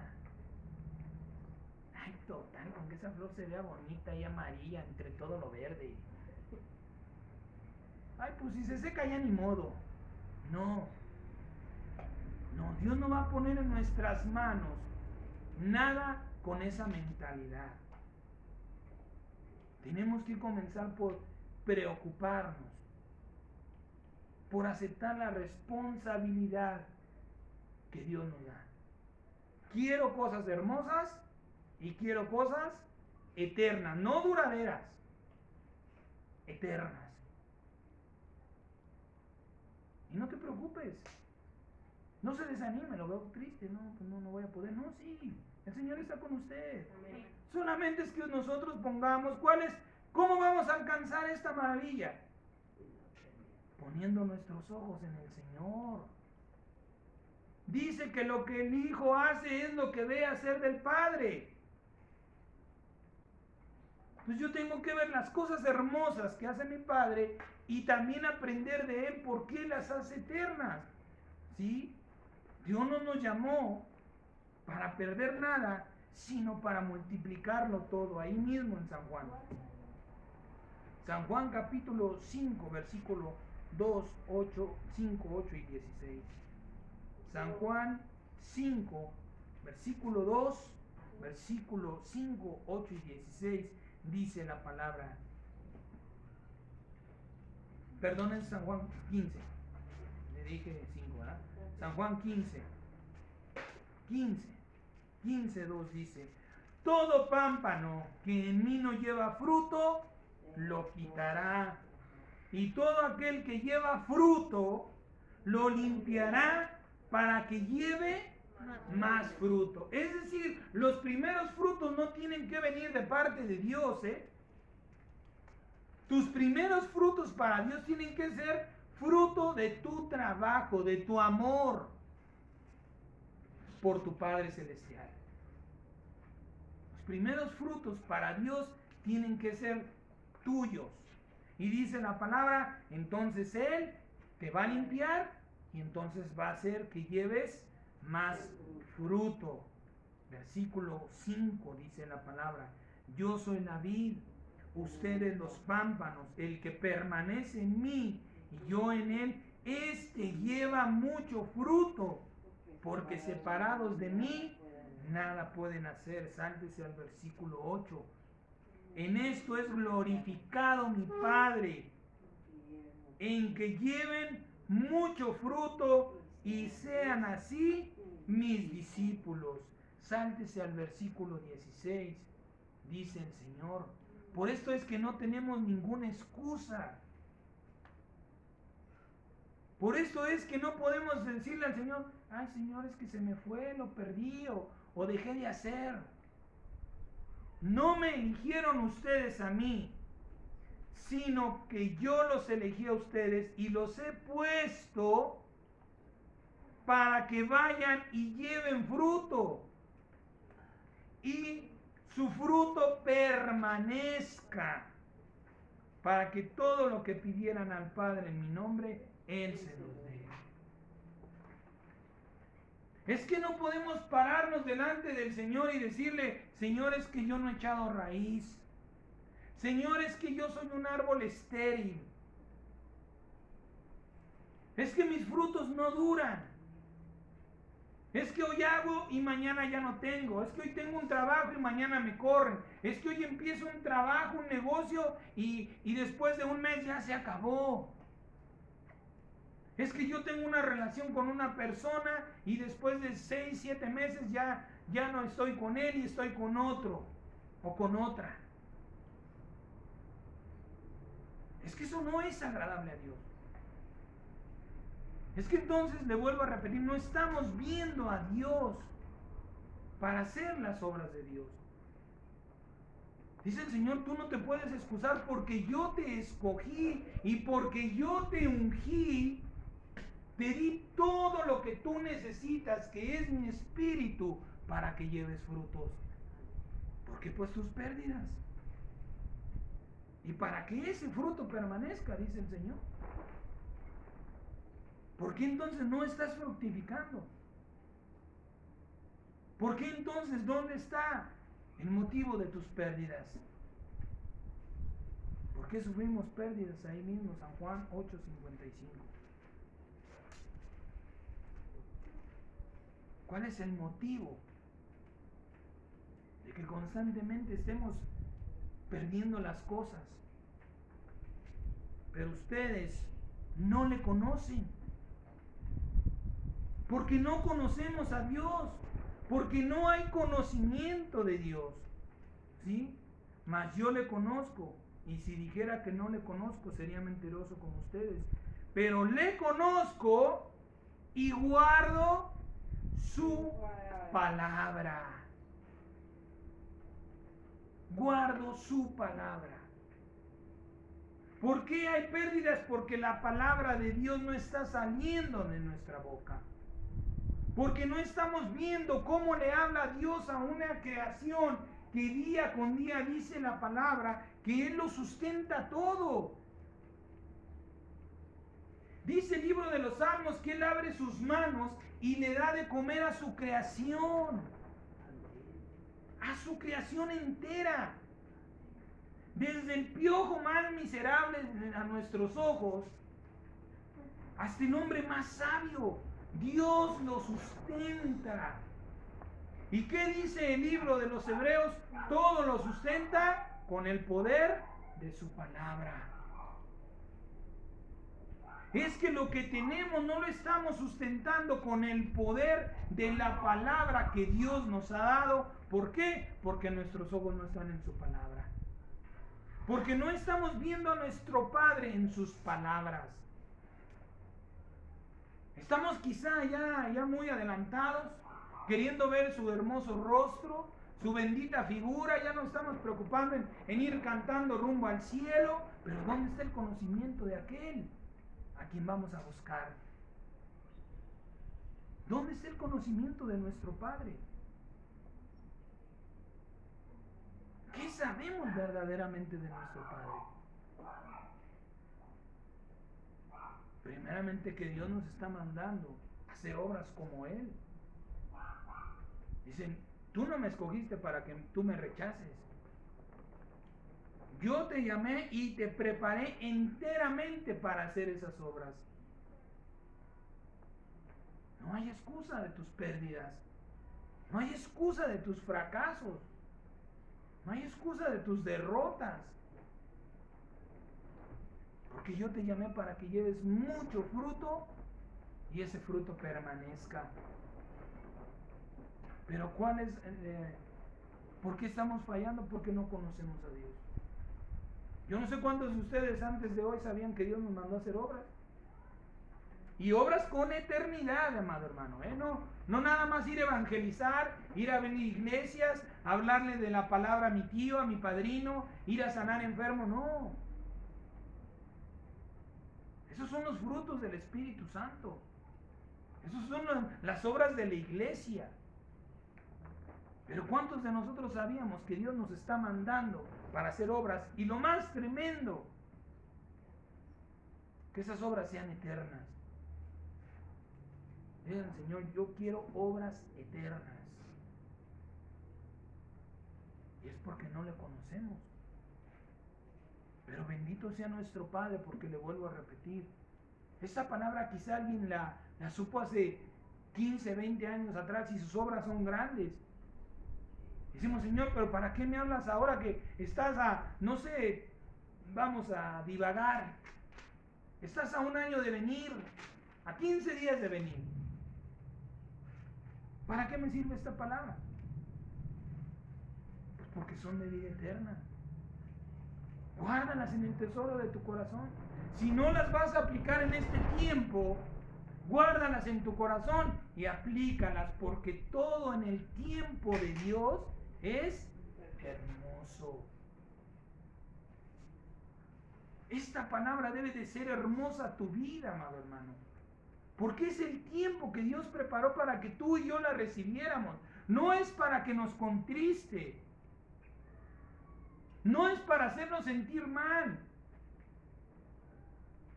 Ay, total, con que esa flor se vea bonita y amarilla entre todo lo verde. Ay, pues si se seca ya ni modo. No. No, Dios no va a poner en nuestras manos nada con esa mentalidad. Tenemos que comenzar por preocuparnos, por aceptar la responsabilidad que Dios nos da. Quiero cosas hermosas y quiero cosas eternas, no duraderas, eternas. Y no te preocupes, no se desanime, lo veo triste, no, pues no voy a poder. No, sí, el Señor está con usted. Amén. Solamente es que nosotros pongamos cómo vamos a alcanzar esta maravilla. Poniendo nuestros ojos en el Señor. Dice que lo que el Hijo hace es lo que ve hacer del Padre. Pues yo tengo que ver las cosas hermosas que hace mi Padre y también aprender de Él por qué las hace eternas. ¿Sí? Dios no nos llamó para perder nada, sino para multiplicarlo todo, ahí mismo en San Juan. San Juan capítulo 5, versículo 2, 8, 5, 8 y 16. San Juan 5, versículo 2, versículo 5, 8 y 16, dice la palabra. Perdón, es San Juan 15. Le dije 5, ¿verdad? San Juan 15, 2 dice: todo pámpano que en mí no lleva fruto, lo quitará. Y todo aquel que lleva fruto, lo limpiará para que lleve más fruto. Es decir, los primeros frutos no tienen que venir de parte de Dios, ¿eh? Tus primeros frutos para Dios tienen que ser fruto de tu trabajo, de tu amor por tu Padre Celestial. Los primeros frutos para Dios tienen que ser tuyos. Y dice la palabra, entonces Él te va a limpiar y entonces va a hacer que lleves más fruto. Versículo 5 dice la palabra: yo soy la vid, ustedes los pámpanos. El que permanece en mí y yo en él, este lleva mucho fruto, porque separados de mí nada pueden hacer. Sáltese al versículo 8. En esto es glorificado mi Padre, en que lleven mucho fruto y sean así mis discípulos. Sáltese al versículo 16. Dice el Señor: por esto es que no tenemos ninguna excusa. Por esto es que no podemos decirle al Señor: ay, Señor, es que se me fue, lo perdí o dejé de hacer. No me eligieron ustedes a mí, sino que yo los elegí a ustedes y los he puesto para que vayan y lleven fruto, y su fruto permanezca, para que todo lo que pidieran al Padre en mi nombre, Él se los dé. Es que no podemos pararnos delante del Señor y decirle: Señor, es que yo no he echado raíz. Señor, es que yo soy un árbol estéril. Es que mis frutos no duran. Es que hoy hago y mañana ya no tengo. Es que hoy tengo un trabajo y mañana me corren. Es que hoy empiezo un trabajo, un negocio y después de un mes ya se acabó. Es que yo tengo una relación con una persona y después de 6, 7 meses ya no estoy con él y estoy con otro o con otra. Es que eso no es agradable a Dios. Es que entonces, le vuelvo a repetir, no estamos viendo a Dios para hacer las obras de Dios. Dice el Señor, tú no te puedes excusar porque yo te escogí y porque yo te ungí, te di todo lo que tú necesitas, que es mi espíritu, para que lleves frutos. Porque pues tus pérdidas. Y para que ese fruto permanezca, dice el Señor. ¿Por qué entonces no estás fructificando? ¿Por qué entonces dónde está el motivo de tus pérdidas? ¿Por qué sufrimos pérdidas? Ahí mismo, San Juan 8:55. ¿Cuál es el motivo de que constantemente estemos perdiendo las cosas? Pero ustedes no le conocen. Porque no conocemos a Dios. Porque no hay conocimiento de Dios. ¿Sí? Mas yo le conozco. Y si dijera que no le conozco, sería mentiroso como ustedes. Pero le conozco y guardo su palabra. Guardo su palabra. ¿Por qué hay pérdidas? Porque la palabra de Dios no está saliendo de nuestra boca. Porque no estamos viendo cómo le habla Dios a una creación que día con día dice la palabra que Él lo sustenta todo. Dice el libro de los Salmos que Él abre sus manos y le da de comer a su creación. A su creación entera. Desde el piojo más miserable a nuestros ojos hasta el hombre más sabio. Dios lo sustenta. ¿Y qué dice el libro de los Hebreos? Todo lo sustenta con el poder de su palabra. Es que lo que tenemos no lo estamos sustentando con el poder de la palabra que Dios nos ha dado. ¿Por qué? Porque nuestros ojos no están en su palabra. Porque no estamos viendo a nuestro Padre en sus palabras. Estamos quizá ya muy adelantados, queriendo ver su hermoso rostro, su bendita figura. Ya nos estamos preocupando en ir cantando rumbo al cielo. Pero ¿dónde está el conocimiento de aquel a quien vamos a buscar? ¿Dónde está el conocimiento de nuestro Padre? ¿Qué sabemos verdaderamente de nuestro Padre? Primeramente que Dios nos está mandando a hacer obras como Él. Dicen, tú no me escogiste para que tú me rechaces. Yo te llamé y te preparé enteramente para hacer esas obras. No hay excusa de tus pérdidas. No hay excusa de tus fracasos. No hay excusa de tus derrotas. Porque yo te llamé para que lleves mucho fruto y ese fruto permanezca. Pero ¿cuál es? ¿Por qué estamos fallando? Porque no conocemos a Dios. Yo no sé cuántos de ustedes antes de hoy sabían que Dios nos mandó a hacer obras. Y obras con eternidad, amado hermano. No nada más ir a evangelizar, ir a venir iglesias, hablarle de la palabra a mi tío, a mi padrino, ir a sanar enfermos, no. Esos son los frutos del Espíritu Santo. Esas son las obras de la iglesia. Pero ¿cuántos de nosotros sabíamos que Dios nos está mandando para hacer obras? Y lo más tremendo, que esas obras sean eternas. Digan, Señor, yo quiero obras eternas. Y es porque no le conocemos. Bendito sea nuestro Padre, porque le vuelvo a repetir. Esta palabra quizá alguien la supo hace 15, 20 años atrás y sus obras son grandes. Decimos, Señor, pero ¿para qué me hablas ahora que estás no sé, vamos a divagar? Estás a un año de venir, a 15 días de venir. ¿Para qué me sirve esta palabra? Pues porque son de vida eterna. Guárdalas en el tesoro de tu corazón. Si no las vas a aplicar en este tiempo, guárdalas en tu corazón y aplícalas, porque todo en el tiempo de Dios es hermoso. Esta palabra debe de ser hermosa a tu vida, amado hermano, porque es el tiempo que Dios preparó para que tú y yo la recibiéramos. No es para que nos contriste, no es para hacernos sentir mal,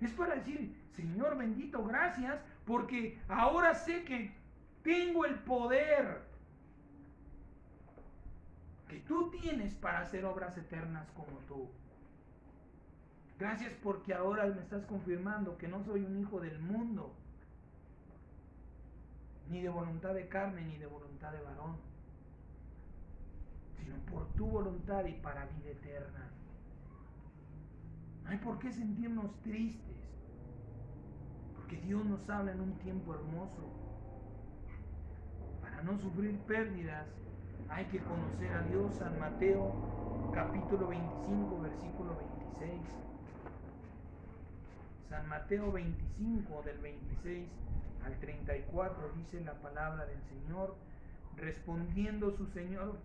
es para decir, Señor bendito, gracias, porque ahora sé que tengo el poder que tú tienes para hacer obras eternas como tú. Gracias porque ahora me estás confirmando que no soy un hijo del mundo, ni de voluntad de carne, ni de voluntad de varón, sino por tu voluntad y para vida eterna. No hay por qué sentirnos tristes, porque Dios nos habla en un tiempo hermoso. Para no sufrir pérdidas, hay que conocer a Dios. San Mateo, capítulo 25, versículo 26. San Mateo 25, del 26 al 34, dice la palabra del Señor, respondiendo su Señor,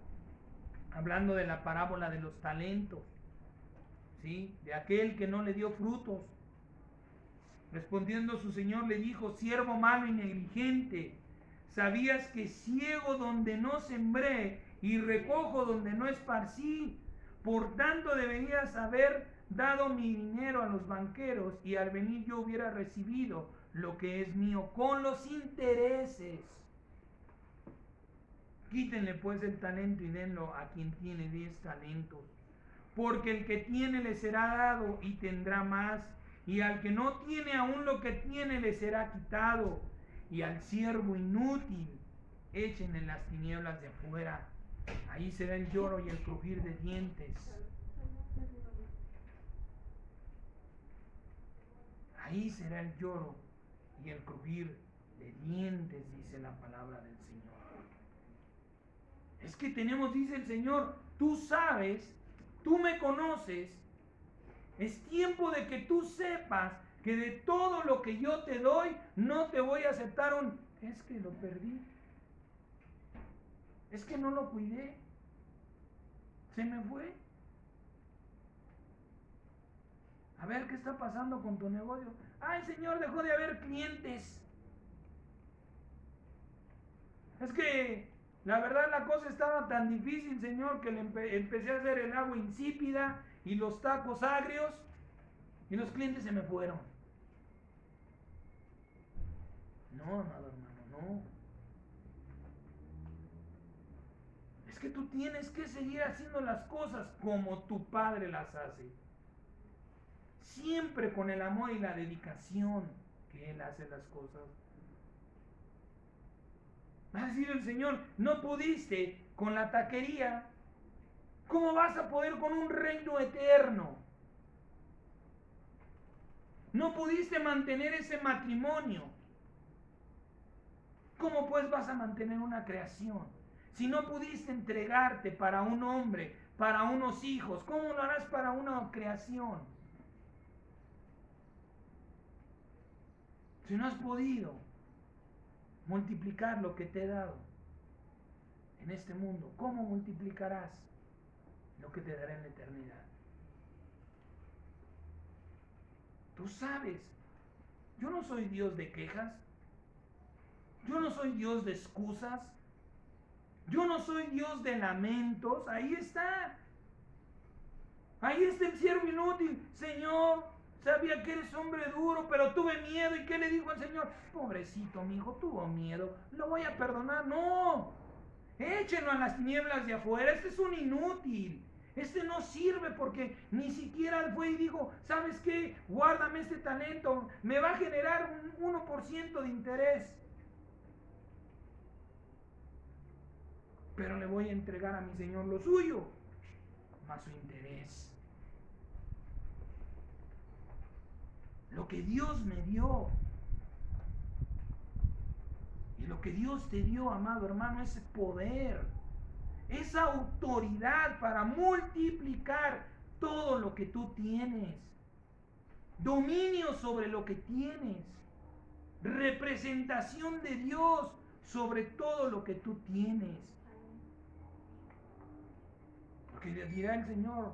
hablando de la parábola de los talentos, ¿sí? De aquel que no le dio frutos. Respondiendo su Señor le dijo, siervo malo y negligente, ¿sabías que ciego donde no sembré y recojo donde no esparcí? Por tanto deberías haber dado mi dinero a los banqueros y al venir yo hubiera recibido lo que es mío con los intereses. Quítenle pues el talento y denlo a quien tiene 10 talentos. Porque el que tiene le será dado y tendrá más, y al que no tiene aún lo que tiene le será quitado. Y al siervo inútil echen en las tinieblas de afuera. Ahí será el lloro y el crujir de dientes. Ahí será el lloro y el crujir de dientes, dice la palabra del Señor. Es que tenemos, dice el Señor, tú sabes, tú me conoces. Es tiempo de que tú sepas que de todo lo que yo te doy, no te voy a aceptar es que lo perdí. Es que no lo cuidé. Se me fue. A ver qué está pasando con tu negocio. Ay, Señor, dejó de haber clientes. Es que la verdad la cosa estaba tan difícil, Señor, que empecé a hacer el agua insípida y los tacos agrios y los clientes se me fueron. No, amado hermano, no. Es que tú tienes que seguir haciendo las cosas como tu Padre las hace. Siempre con el amor y la dedicación que Él hace las cosas. Va a decir el Señor, no pudiste con la taquería, ¿cómo vas a poder con un reino eterno? No pudiste mantener ese matrimonio, ¿cómo pues vas a mantener una creación? Si no pudiste entregarte para un hombre, para unos hijos, ¿cómo lo harás para una creación? Si no has podido multiplicar lo que te he dado en este mundo, ¿cómo multiplicarás lo que te daré en la eternidad? Tú sabes, yo no soy Dios de quejas, yo no soy Dios de excusas, yo no soy Dios de lamentos. Ahí está el siervo inútil. Señor, sabía que eres hombre duro, pero tuve miedo. ¿Y qué le dijo al Señor? Pobrecito, mi hijo, tuvo miedo, lo voy a perdonar. No, échenlo a las tinieblas de afuera. Este es un inútil, Este no sirve porque ni siquiera fue y dijo, ¿sabes qué? Guárdame este talento, me va a generar un 1% de interés. Pero le voy a entregar a mi Señor lo suyo, más su interés. Lo que Dios me dio. Y lo que Dios te dio, amado hermano, es poder, esa autoridad para multiplicar todo lo que tú tienes, dominio sobre lo que tienes, representación de Dios sobre todo lo que tú tienes. Porque dirá el Señor,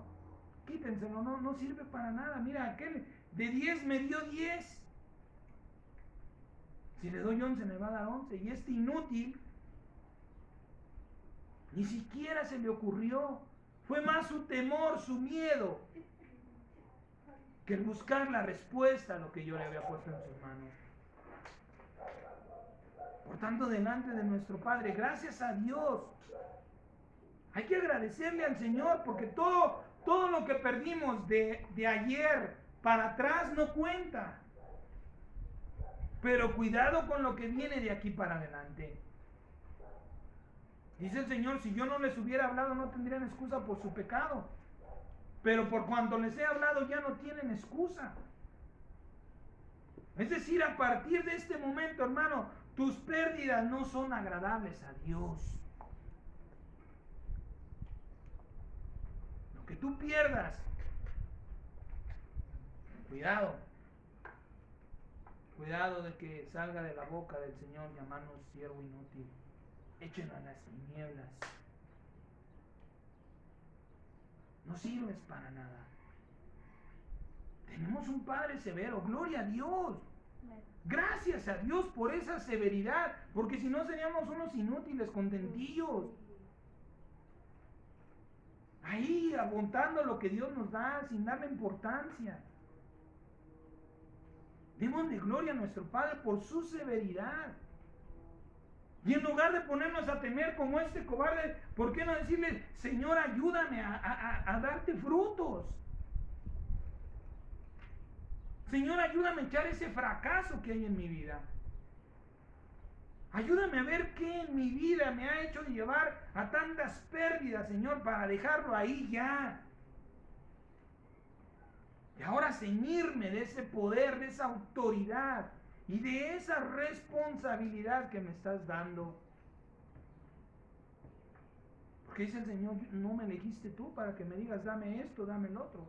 quítenselo, no sirve para nada. Mira, aquel de 10 me dio 10. Si le doy 11 me va a dar 11. Y este inútil ni siquiera se le ocurrió. Fue más su temor, su miedo, que el buscar la respuesta a lo que yo le había puesto en sus manos. Por tanto, delante de nuestro Padre, gracias a Dios, hay que agradecerle al Señor, porque todo lo que perdimos de ayer para atrás no cuenta. Pero cuidado con lo que viene de aquí para adelante. Dice el Señor, si yo no les hubiera hablado no tendrían excusa por su pecado. Pero por cuanto les he hablado ya no tienen excusa. Es decir, a partir de este momento, hermano, tus pérdidas no son agradables a Dios. Lo que tú pierdas, cuidado. Cuidado de que salga de la boca del Señor llamarnos siervo inútil. Échenlo a las tinieblas. No sirves para nada. Tenemos un Padre severo. Gloria a Dios. Gracias a Dios por esa severidad. Porque si no seríamos unos inútiles contentillos. Ahí aguantando lo que Dios nos da sin darle importancia. Démosle gloria a nuestro Padre por su severidad. Y en lugar de ponernos a temer como este cobarde, ¿por qué no decirle, Señor, ayúdame a darte frutos? Señor, ayúdame a echar ese fracaso que hay en mi vida. Ayúdame a ver qué en mi vida me ha hecho llevar a tantas pérdidas, Señor, para dejarlo ahí ya. Y ahora ceñirme de ese poder, de esa autoridad y de esa responsabilidad que me estás dando. Porque dice el Señor, no me elegiste tú para que me digas, dame esto, dame el otro.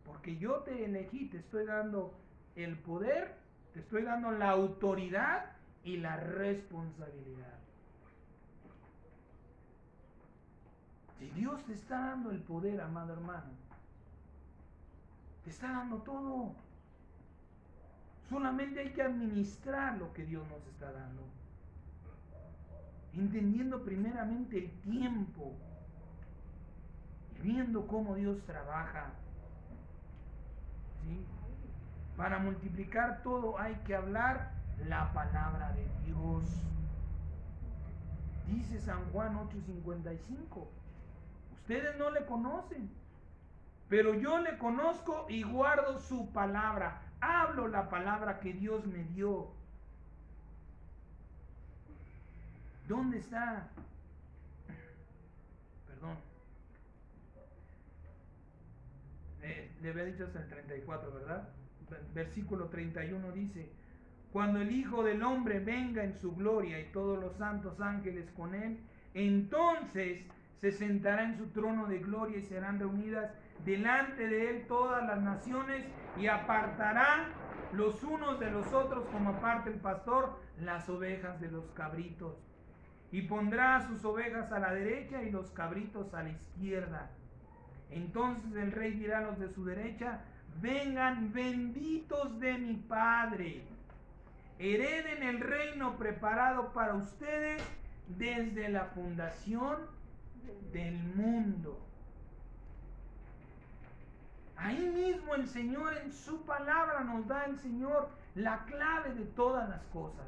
Porque yo te elegí, te estoy dando el poder, te estoy dando la autoridad y la responsabilidad. Si Dios te está dando el poder, amado hermano, te está dando todo. Solamente hay que administrar lo que Dios nos está dando. Entendiendo primeramente el tiempo y viendo cómo Dios trabaja. ¿Sí? Para multiplicar todo hay que hablar la palabra de Dios. Dice San Juan 8:55. Ustedes no le conocen, pero yo le conozco y guardo su palabra. Hablo la palabra que Dios me dio. ¿Dónde está? Perdón. Le había dicho hasta el 34, ¿verdad? Versículo 31 dice, cuando el Hijo del Hombre venga en su gloria y todos los santos ángeles con él, entonces se sentará en su trono de gloria y serán reunidas delante de él todas las naciones y apartará los unos de los otros como aparta el pastor las ovejas de los cabritos. Y pondrá a sus ovejas a la derecha y los cabritos a la izquierda. Entonces el rey dirá a los de su derecha, vengan benditos de mi Padre, hereden el reino preparado para ustedes desde la fundación del mundo. Ahí mismo el Señor en su palabra nos da el Señor la clave de todas las cosas.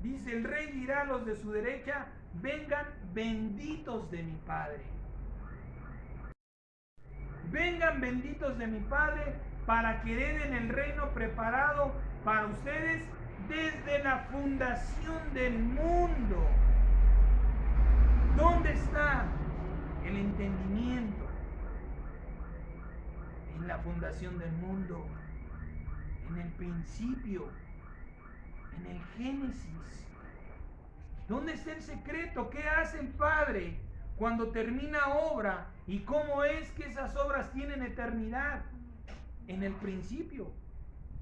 Dice, el rey dirá a los de su derecha, vengan benditos de mi Padre. Vengan benditos de mi Padre para que hereden el reino preparado para ustedes desde la fundación del mundo. ¿Dónde está el entendimiento? En la fundación del mundo, en el principio, en el Génesis. ¿Dónde está el secreto? ¿Qué hace el Padre cuando termina obra? ¿Y cómo es que esas obras tienen eternidad? En el principio,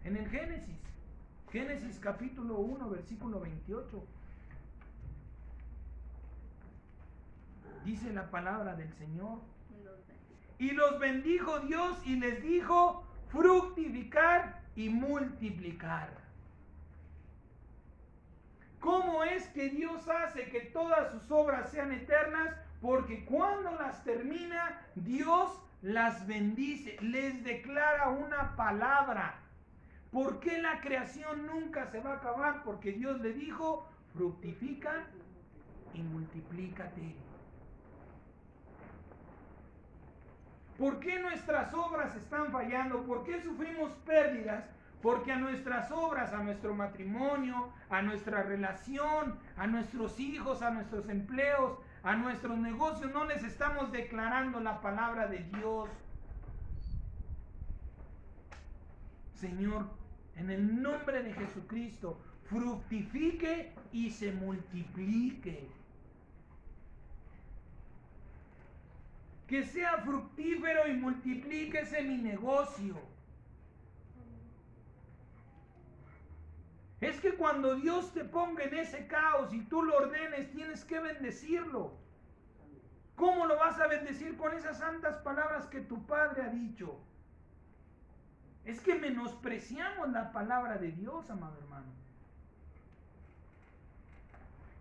en el Génesis. Génesis capítulo 1, versículo 28. Dice la palabra del Señor. Y los bendijo Dios y les dijo: fructificar y multiplicar. ¿Cómo es que Dios hace que todas sus obras sean eternas? Porque cuando las termina, Dios las bendice, les declara una palabra. ¿Por qué la creación nunca se va a acabar? Porque Dios le dijo: fructifica y multiplícate. ¿Por qué nuestras obras están fallando? ¿Por qué sufrimos pérdidas? Porque a nuestras obras, a nuestro matrimonio, a nuestra relación, a nuestros hijos, a nuestros empleos, a nuestros negocios, no les estamos declarando la palabra de Dios. Señor, en el nombre de Jesucristo, fructifique y se multiplique. Que sea fructífero y multiplíquese mi negocio. Es que cuando Dios te ponga en ese caos y tú lo ordenes, tienes que bendecirlo. ¿Cómo lo vas a bendecir? Con esas santas palabras que tu Padre ha dicho. Es que menospreciamos la palabra de Dios, amado hermano.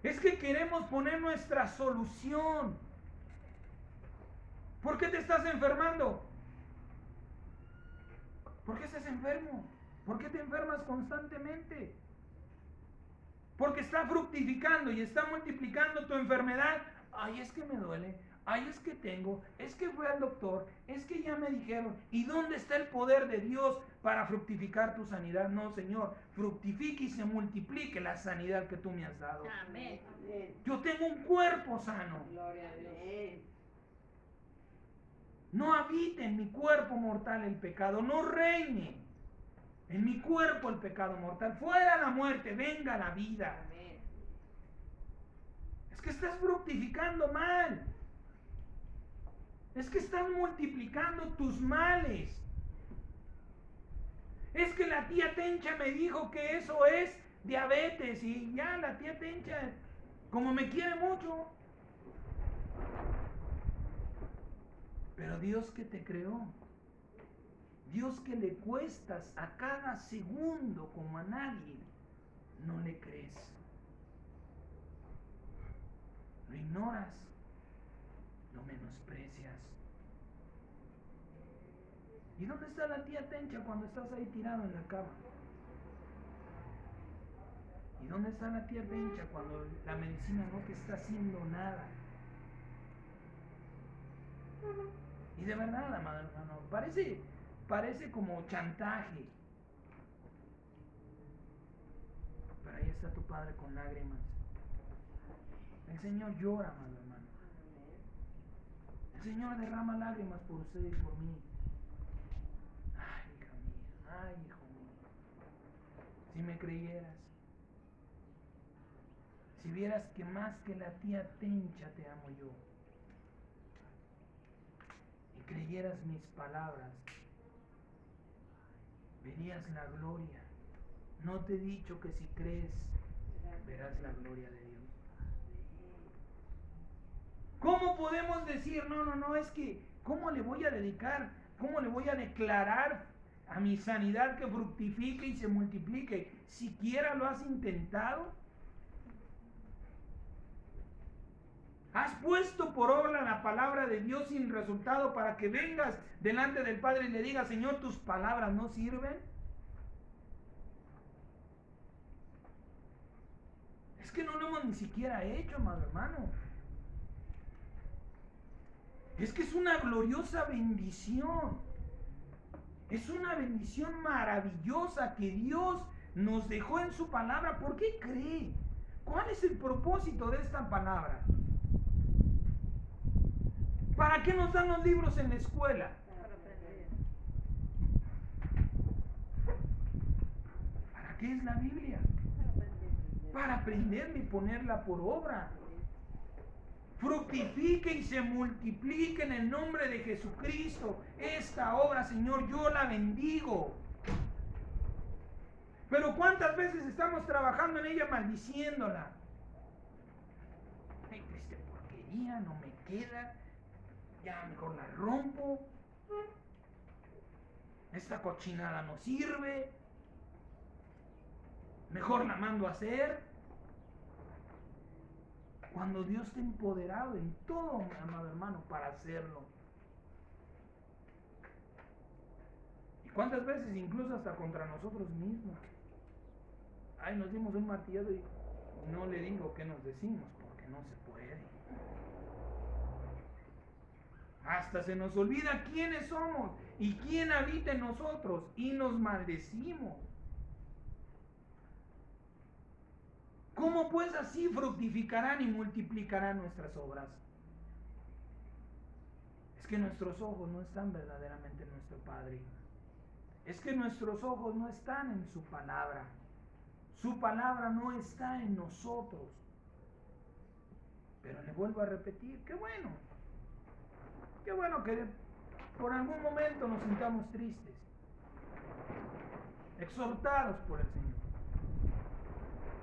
Es que queremos poner nuestra solución. ¿Por qué te estás enfermando? ¿Por qué estás enfermo? ¿Por qué te enfermas constantemente? Porque está fructificando y está multiplicando tu enfermedad. Ay, es que me duele. Ay, es que tengo. Es que fui al doctor. Es que ya me dijeron. ¿Y dónde está el poder de Dios para fructificar tu sanidad? No, Señor. Fructifique y se multiplique la sanidad que tú me has dado. Amén. Yo tengo un cuerpo sano. Gloria a Dios. No habite en mi cuerpo mortal el pecado, no reine en mi cuerpo el pecado mortal. Fuera la muerte, venga la vida. Amén. Es que estás fructificando mal. Es que estás multiplicando tus males. Es que la tía Tencha me dijo que eso es diabetes y ya la tía Tencha, como me quiere mucho. Pero Dios que te creó, Dios que le cuestas a cada segundo como a nadie, no le crees. Lo ignoras, lo menosprecias. ¿Y dónde está la tía Tencha cuando estás ahí tirado en la cama? ¿Y dónde está la tía Tencha cuando la medicina no te está haciendo nada? Y de verdad, amado hermano, parece como chantaje. Pero ahí está tu Padre con lágrimas. El Señor llora, amado hermano. El Señor derrama lágrimas por usted y por mí. Ay, hija mía, ay, hijo mío. Si me creyeras, si vieras que más que la tía Tencha te amo yo, creyeras mis palabras, verías la gloria. No te he dicho que si crees, verás la gloria de Dios. ¿Cómo podemos decir, no, es que, ¿cómo le voy a dedicar? ¿Cómo le voy a declarar a mi sanidad que fructifique y se multiplique? ¿Siquiera lo has intentado? ¿Has puesto por obra la palabra de Dios sin resultado para que vengas delante del Padre y le digas: Señor, tus palabras no sirven? Es que no lo hemos ni siquiera hecho, amado hermano. Es que es una gloriosa bendición. Es una bendición maravillosa que Dios nos dejó en su palabra. ¿Por qué cree? ¿Cuál es el propósito de esta palabra? ¿Para qué nos dan los libros en la escuela? Para aprender. ¿Para qué es la Biblia? Para aprender. Para aprenderla y ponerla por obra. Fructifique y se multiplique en el nombre de Jesucristo. Esta obra, Señor, yo la bendigo. Pero ¿cuántas veces estamos trabajando en ella maldiciéndola? Ay, triste porquería, no me queda. Ya mejor la rompo. Esta cochinada no sirve. Mejor la mando a hacer. Cuando Dios te ha empoderado en todo, mi amado hermano, para hacerlo. ¿Y cuántas veces incluso hasta contra nosotros mismos? Ay, nos dimos un martillazo y no le digo qué nos decimos, porque no se puede. Hasta se nos olvida quiénes somos y quién habita en nosotros y nos maldecimos. ¿Cómo pues así fructificarán y multiplicarán nuestras obras? Es que nuestros ojos no están verdaderamente en nuestro Padre. Es que nuestros ojos no están en su palabra. Su palabra no está en nosotros. Pero le vuelvo a repetir, qué bueno que por algún momento nos sintamos tristes, exhortados por el Señor.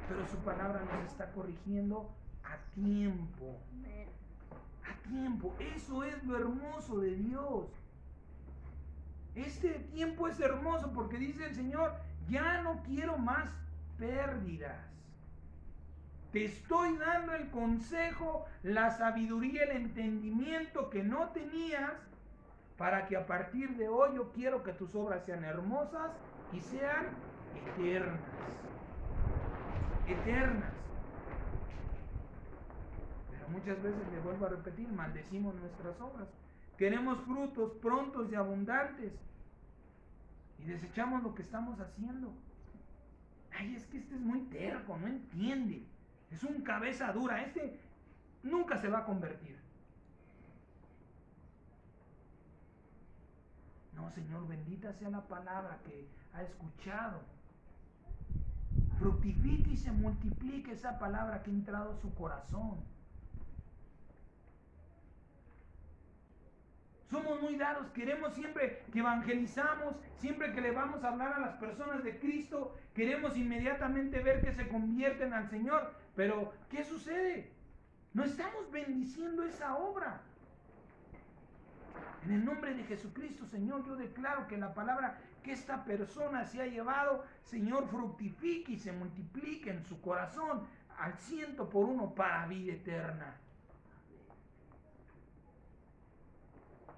Pero su palabra nos está corrigiendo a tiempo. A tiempo. Eso es lo hermoso de Dios. Este tiempo es hermoso porque dice el Señor, ya no quiero más pérdidas. Te estoy dando el consejo, la sabiduría, el entendimiento que no tenías, para que a partir de hoy yo quiero que tus obras sean hermosas y sean eternas. Eternas. Pero muchas veces, le vuelvo a repetir, maldecimos nuestras obras. Queremos frutos prontos y abundantes y desechamos lo que estamos haciendo. Ay, es que este es muy terco, no entiende. Es un cabeza dura, este nunca se va a convertir. No, Señor, bendita sea la palabra que ha escuchado. Fructifique y se multiplique esa palabra que ha entrado a su corazón. Somos muy dados, queremos siempre que evangelizamos, siempre que le vamos a hablar a las personas de Cristo, queremos inmediatamente ver que se convierten al Señor. Pero, ¿qué sucede? No estamos bendiciendo esa obra. En el nombre de Jesucristo, Señor, yo declaro que la palabra que esta persona se ha llevado, Señor, fructifique y se multiplique en su corazón al 100 por 1 para vida eterna.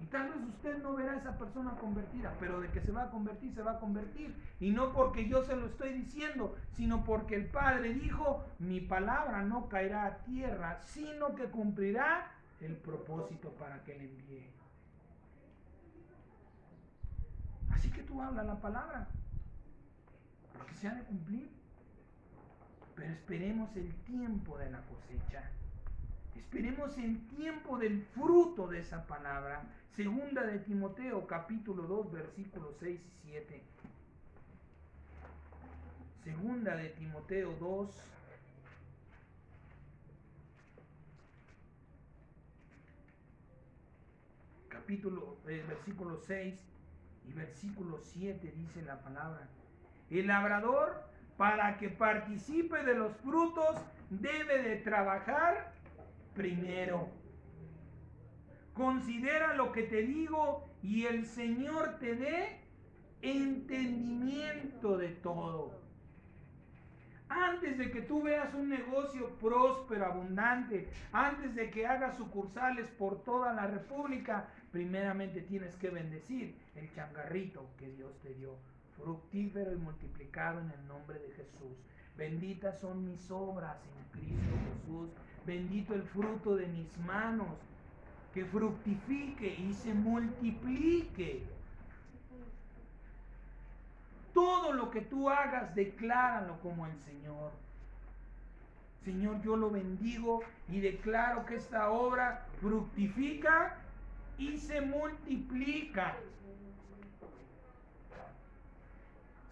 Y tal vez usted no verá a esa persona convertida, pero de que se va a convertir, se va a convertir. Y no porque yo se lo estoy diciendo, sino porque el Padre dijo, mi palabra no caerá a tierra, sino que cumplirá el propósito para que le envíe. Así que tú habla la palabra, porque se ha de cumplir. Pero esperemos el tiempo de la cosecha. Esperemos el tiempo del fruto de esa palabra. Segunda de Timoteo, capítulo 2, versículos 6 y 7. Segunda de Timoteo 2, versículo 6 y versículo 7 dice la palabra. El labrador, para que participe de los frutos, debe de trabajar primero. Considera lo que te digo y el Señor te dé entendimiento de todo. Antes de que tú veas un negocio próspero, abundante, antes de que hagas sucursales por toda la República, primeramente tienes que bendecir el changarrito que Dios te dio, fructífero y multiplicado en el nombre de Jesús. benditas son mis obras en Cristo Jesús, bendito el fruto de mis manos, que fructifique y se multiplique. Todo lo que tú hagas, decláralo como el Señor. Señor, yo lo bendigo y declaro que esta obra fructifica y se multiplica.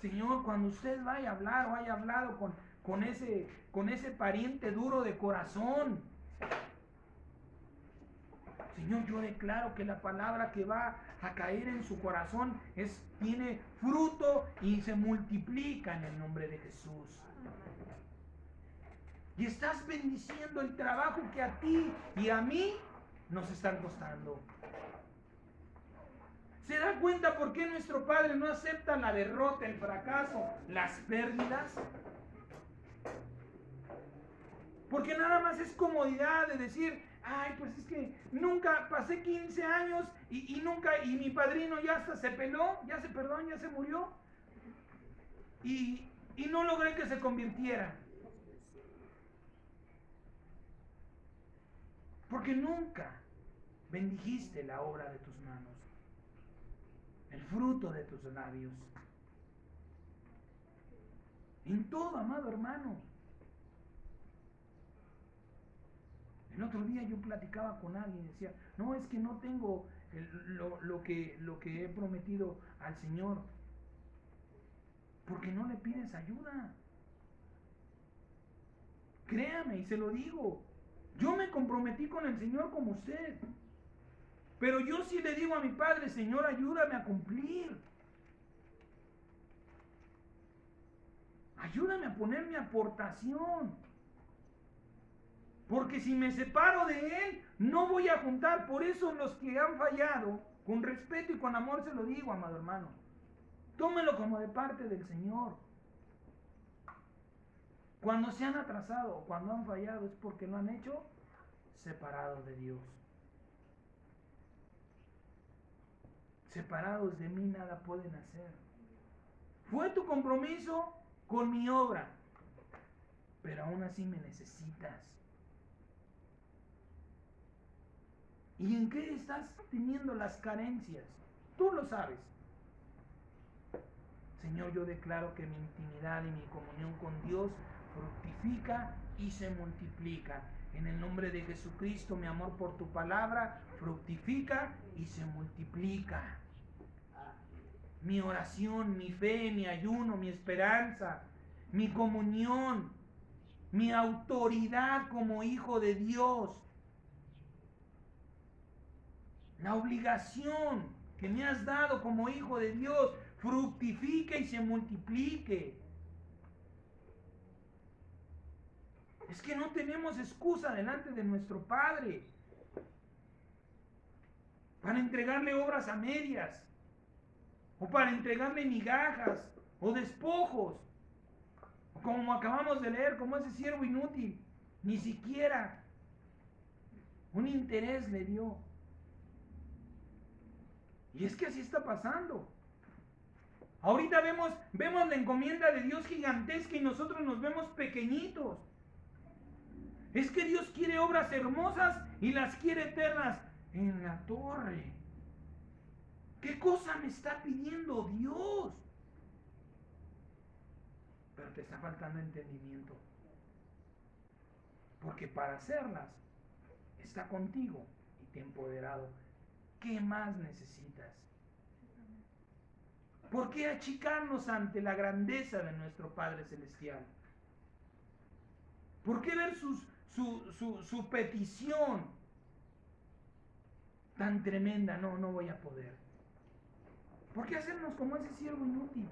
Señor, cuando usted vaya a hablar o haya hablado con ese pariente duro de corazón, Señor, yo declaro que la palabra que va a caer en su corazón tiene fruto y se multiplica en el nombre de Jesús. Y estás bendiciendo el trabajo que a ti y a mí nos están costando. ¿Se da cuenta por qué nuestro Padre no acepta la derrota, el fracaso, las pérdidas? Porque nada más es comodidad de decir, ay, pues es que nunca pasé 15 años y mi padrino ya hasta se peló, ya se murió. Y no logré que se convirtiera. Porque nunca bendijiste la obra de tus manos, el fruto de tus labios. En todo, amado hermano. El otro día yo platicaba con alguien y decía, no, es que no tengo lo que he prometido al Señor. Porque no le pides ayuda. Créame, y se lo digo. Yo me comprometí con el Señor como usted. Pero yo sí le digo a mi Padre, Señor, ayúdame a cumplir. Ayúdame a poner mi aportación. Porque si me separo de Él, no voy a juntar. Por eso los que han fallado, con respeto y con amor se lo digo, amado hermano. Tómelo como de parte del Señor. Cuando se han atrasado o cuando han fallado es porque lo han hecho separados de Dios. Separados de mí nada pueden hacer. Fue tu compromiso con mi obra, pero aún así me necesitas. ¿Y en qué estás teniendo las carencias? Tú lo sabes. Señor, yo declaro que mi intimidad y mi comunión con Dios fructifica y se multiplica. En el nombre de Jesucristo, mi amor por tu palabra fructifica y se multiplica. Mi oración, mi fe, mi ayuno, mi esperanza, mi comunión, mi autoridad como hijo de Dios, la obligación que me has dado como hijo de Dios, fructifique y se multiplique. Es que no tenemos excusa delante de nuestro Padre para entregarle obras a medias, o para entregarle migajas o despojos, o como acabamos de leer, como ese siervo inútil, ni siquiera un interés le dio. Y es que así está pasando. Ahorita vemos la encomienda de Dios gigantesca y nosotros nos vemos pequeñitos. Es que Dios quiere obras hermosas y las quiere eternas en la torre. ¿Qué cosa me está pidiendo Dios? Pero te está faltando entendimiento. Porque para hacerlas está contigo y te ha empoderado. ¿Qué más necesitas? ¿Por qué achicarnos ante la grandeza de nuestro Padre Celestial? ¿Por qué ver su petición tan tremenda? No voy a poder. ¿Por qué hacernos como ese siervo inútil?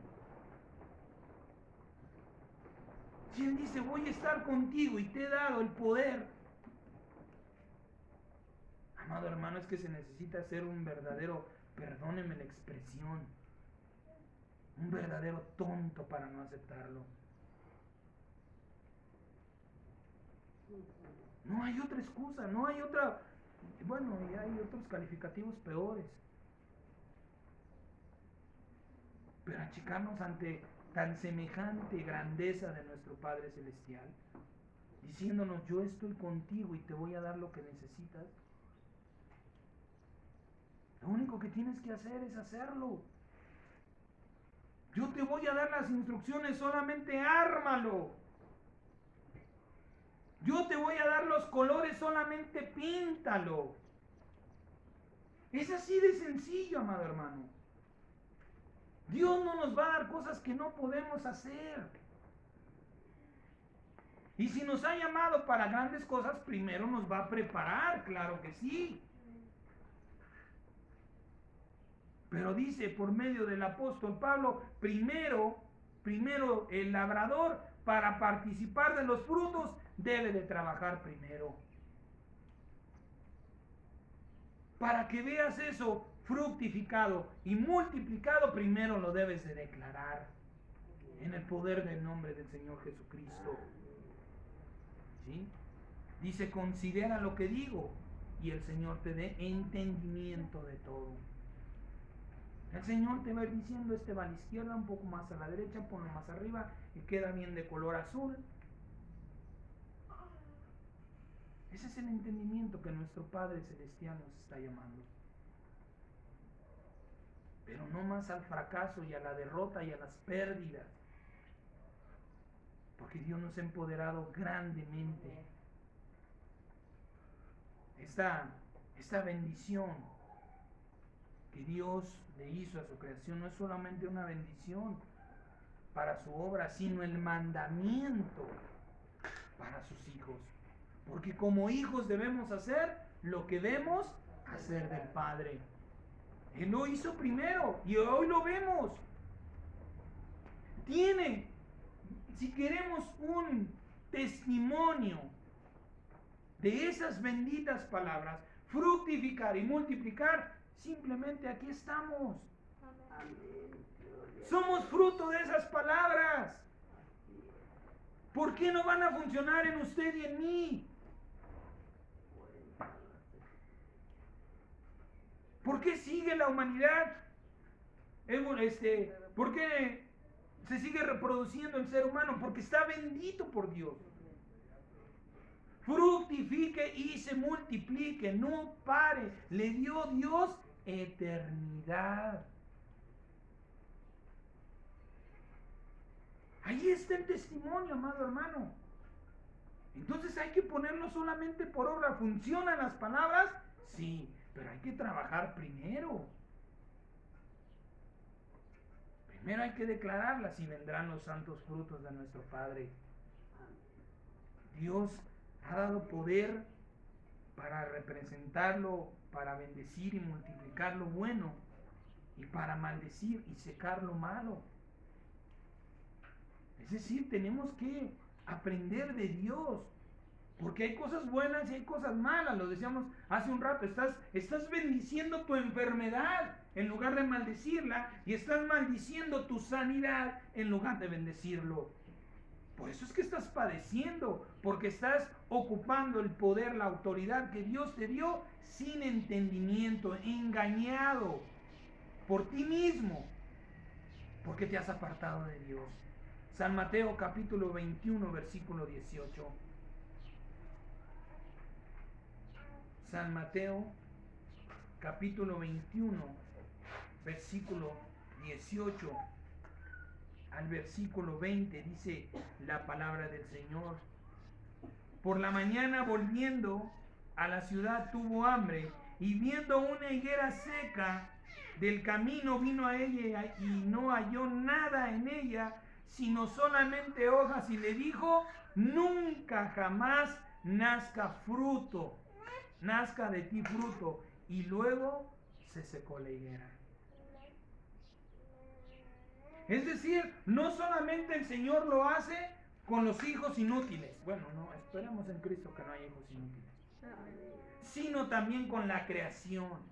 Si Él dice, voy a estar contigo y te he dado el poder. Amado hermano, es que se necesita ser un verdadero, perdóneme la expresión, un verdadero tonto para no aceptarlo. No hay otra excusa, no hay otra, bueno, y hay otros calificativos peores. Pero achicarnos ante tan semejante grandeza de nuestro Padre Celestial, diciéndonos: yo estoy contigo y te voy a dar lo que necesitas. Lo único que tienes que hacer es hacerlo. Yo te voy a dar las instrucciones, solamente ármalo. Yo te voy a dar los colores, solamente píntalo. Es así de sencillo, amado hermano. Dios no nos va a dar cosas que no podemos hacer. Y si nos ha llamado para grandes cosas, primero nos va a preparar, claro que sí. Pero dice por medio del apóstol Pablo, primero el labrador, para participar de los frutos, debe de trabajar primero. Para que veas eso fructificado y multiplicado, primero lo debes de declarar en el poder del nombre del Señor Jesucristo. ¿Sí? Dice: considera lo que digo y el Señor te dé entendimiento de todo. El Señor te va a ir diciendo: este va a la izquierda, un poco más a la derecha, ponlo más arriba y queda bien de color azul. Ese es el entendimiento que nuestro Padre Celestial nos está llamando. Pero no más al fracaso y a la derrota y a las pérdidas. Porque Dios nos ha empoderado grandemente. Esta bendición que Dios le hizo a su creación no es solamente una bendición para su obra, sino el mandamiento para sus hijos. Porque como hijos debemos hacer lo que debemos hacer del Padre. Él lo hizo primero y hoy lo vemos. Si queremos un testimonio de esas benditas palabras, fructificar y multiplicar, simplemente aquí estamos. Somos fruto de esas palabras. ¿Por qué no van a funcionar en usted y en mí? ¿Por qué sigue la humanidad? ¿Por qué se sigue reproduciendo el ser humano? Porque está bendito por Dios. Fructifique y se multiplique, no pare. Le dio Dios eternidad. Ahí está el testimonio, amado hermano. Entonces hay que ponerlo solamente por obra. ¿Funcionan las palabras? Sí, pero hay que trabajar primero. Primero hay que declararlas y vendrán los santos frutos de nuestro Padre. Dios ha dado poder para representarlo, para bendecir y multiplicar lo bueno y para maldecir y secar lo malo. Es decir, tenemos que aprender de Dios, porque hay cosas buenas y hay cosas malas. Lo decíamos hace un rato: estás bendiciendo tu enfermedad en lugar de maldecirla, y estás maldiciendo tu sanidad en lugar de bendecirlo. Por eso es que estás padeciendo, porque estás ocupando el poder, la autoridad que Dios te dio sin entendimiento, engañado por ti mismo, porque te has apartado de Dios. San Mateo capítulo 21, versículo 18. San Mateo capítulo 21, versículo 18 al versículo 20, dice la palabra del Señor: por la mañana, volviendo a la ciudad, tuvo hambre, y viendo una higuera seca del camino, vino a ella y no halló nada en ella, sino solamente hojas, y le dijo: nunca jamás nazca de ti fruto. Y luego se secó la higuera. Es decir, no solamente el Señor lo hace con los hijos inútiles. Bueno, no, esperemos en Cristo que no haya hijos inútiles. Sino también con la creación.